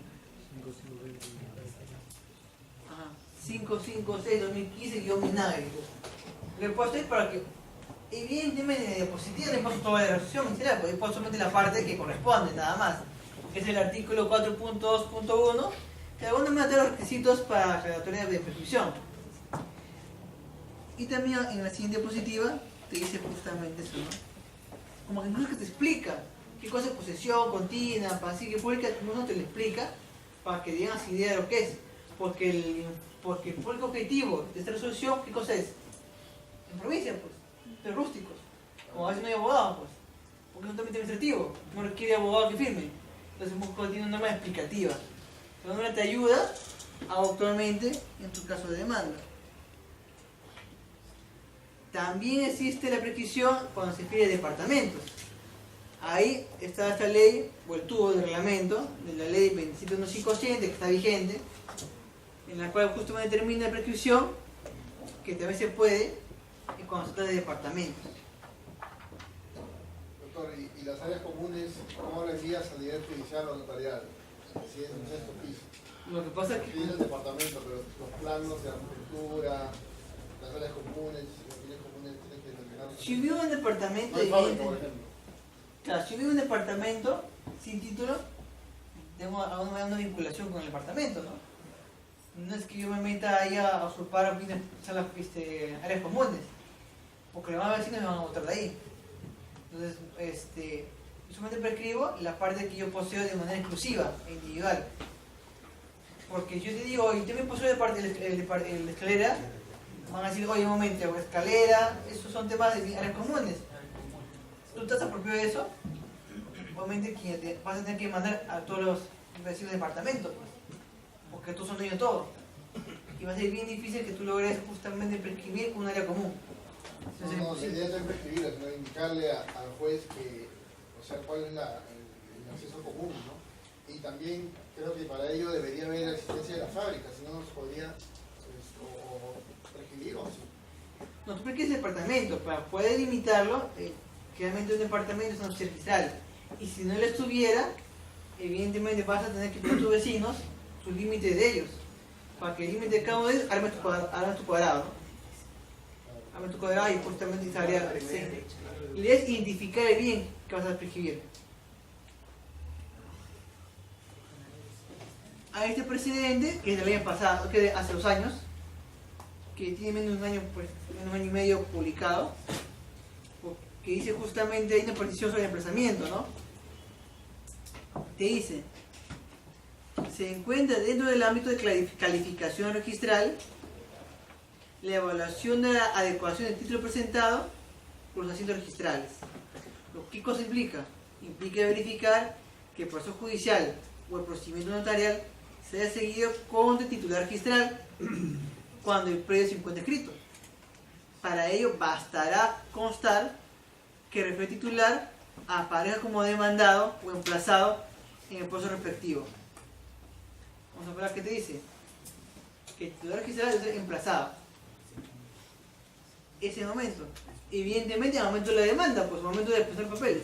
556-2015-MINAVI. Lo he puesto ahí para que, evidentemente, en la diapositiva le he puesto toda la versión ministerial, porque he puesto solamente la parte que corresponde, nada más. Es el artículo 4.2.1, que de alguna manera tiene los requisitos para la relatoría de prescripción. Y también en la siguiente diapositiva te dice justamente eso, ¿no? Como que no es que te explica qué cosa es posesión continua, pacífica y pública, no te lo explica para que tengas idea de lo que es. Porque el público objetivo de esta resolución, ¿qué cosa es? En provincia, pues, de rústicos. Como a veces no hay abogado, pues, porque es un trámite administrativo, no requiere abogado que firme. Entonces, tiene una norma explicativa. La norma te ayuda actualmente en tu caso de demanda. También existe la prescripción cuando se pide departamentos. Ahí está esta ley, o el tubo de reglamento, de la ley 27157, que está vigente, en la cual justamente determina la prescripción, que también se puede cuando se trata de departamentos. Doctor, ¿y las áreas comunes, cómo las envías a nivel judicial o notarial? Si es un sexto piso. Lo que pasa es que... Tienes el departamento, pero los planos de arquitectura, las áreas comunes, los bienes comunes tienen que determinar... Si vivo en un departamento... No hay fábrica, por ejemplo. Claro, si vivo en un departamento sin título, tengo una vinculación con el departamento, ¿no? No es que yo me meta ahí a usurpar áreas comunes, porque los demás vecinos me van a botar de ahí. Entonces, yo solamente prescribo la parte que yo poseo de manera exclusiva e individual. Porque yo te digo, y también poseo la escalera, van a decir, oye, un momento, escalera, esos son temas de áreas comunes. Si tú estás apropiado de eso, obviamente vas a tener que mandar a todos los vecinos del departamento, pues, porque tú son dueños de todo. Y va a ser bien difícil que tú logres justamente prescribir un área común. No, la idea no es prescribir, sino indicarle al juez que, o sea, cuál es el acceso común, ¿no? Y también creo que para ello debería haber la existencia de la fábrica, si no, no se podría prescribir o sí. No, tú prescribes el departamento, para poder limitarlo, generalmente un departamento es una sociedad registral. Y si no lo estuviera, evidentemente vas a tener que poner a tus vecinos sus límites de ellos. Para que el límite de cada uno de ellos armes tu cuadrado, ¿no? Armes tu cuadrado y justamente esa área. Y debes identificar el bien que vas a prescribir. A este precedente, que es del año pasado, que de hace 2 años, que tiene menos de un año, pues, menos de un año y medio publicado, que dice justamente, hay una partición sobre el emplazamiento, ¿no? Te dice, se encuentra dentro del ámbito de calificación registral la evaluación de la adecuación del título presentado por los asientos registrales. ¿Qué cosa implica? Implica verificar que el proceso judicial o el procedimiento notarial se haya seguido con el titular registral cuando el predio se encuentra escrito. Para ello bastará constar que el referente titular aparezca como demandado o emplazado en el proceso respectivo. Vamos a ver qué te dice. Que el titular registral debe ser emplazado. Ese momento. Evidentemente, al momento de la demanda, pues al momento de expresar papeles.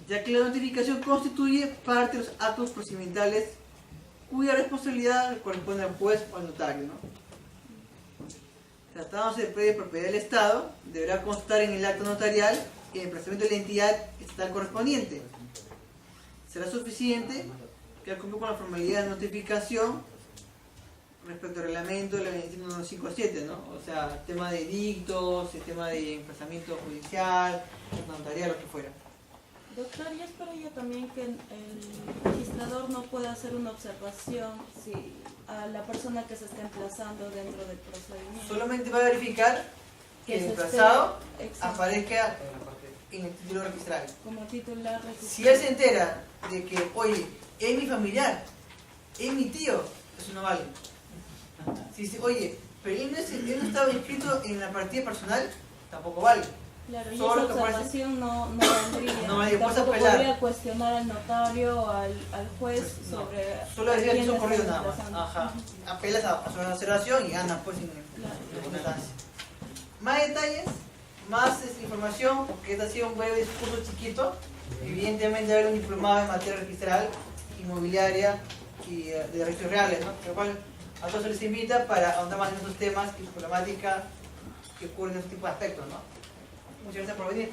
Ya que la notificación constituye parte de los actos procedimentales cuya responsabilidad corresponde al juez o al notario, ¿no? Tratándose de predio de propiedad del Estado, deberá constar en el acta notarial el emplazamiento de la entidad estatal correspondiente. Será suficiente que cumpla con la formalidad de notificación respecto al reglamento de la 27157, ¿no? O sea, el tema de edictos, el tema de emplazamiento judicial, notarial, lo que fuera. Doctor, y es para ello también que el registrador no puede hacer una observación si a la persona que se está emplazando dentro del procedimiento. Solamente va a verificar que el emplazado aparezca en el título registral. Como titular registral. Si él se entera de que, oye, es mi familiar, es mi tío, eso no vale. Si dice, oye, pero él no estaba inscrito en la partida personal, tampoco vale. Claro, y solo esa observación no valdría. No vale, puedes tampoco apelar. podría cuestionar al notario o al juez Pues no. sobre... Solo decía que quién son está corridos nada más. emplazando. Ajá. Apelas a su observación y ganas pues en instancia. Más detalles, más información, porque este ha sido un breve discurso chiquito. Evidentemente haber un diplomado en materia registral, inmobiliaria, y de derechos reales, ¿no? Por lo cual a todos se les invita para ahondar más en estos temas y su problemática que ocurre en este tipo de aspectos, ¿no? Muchas gracias por venir.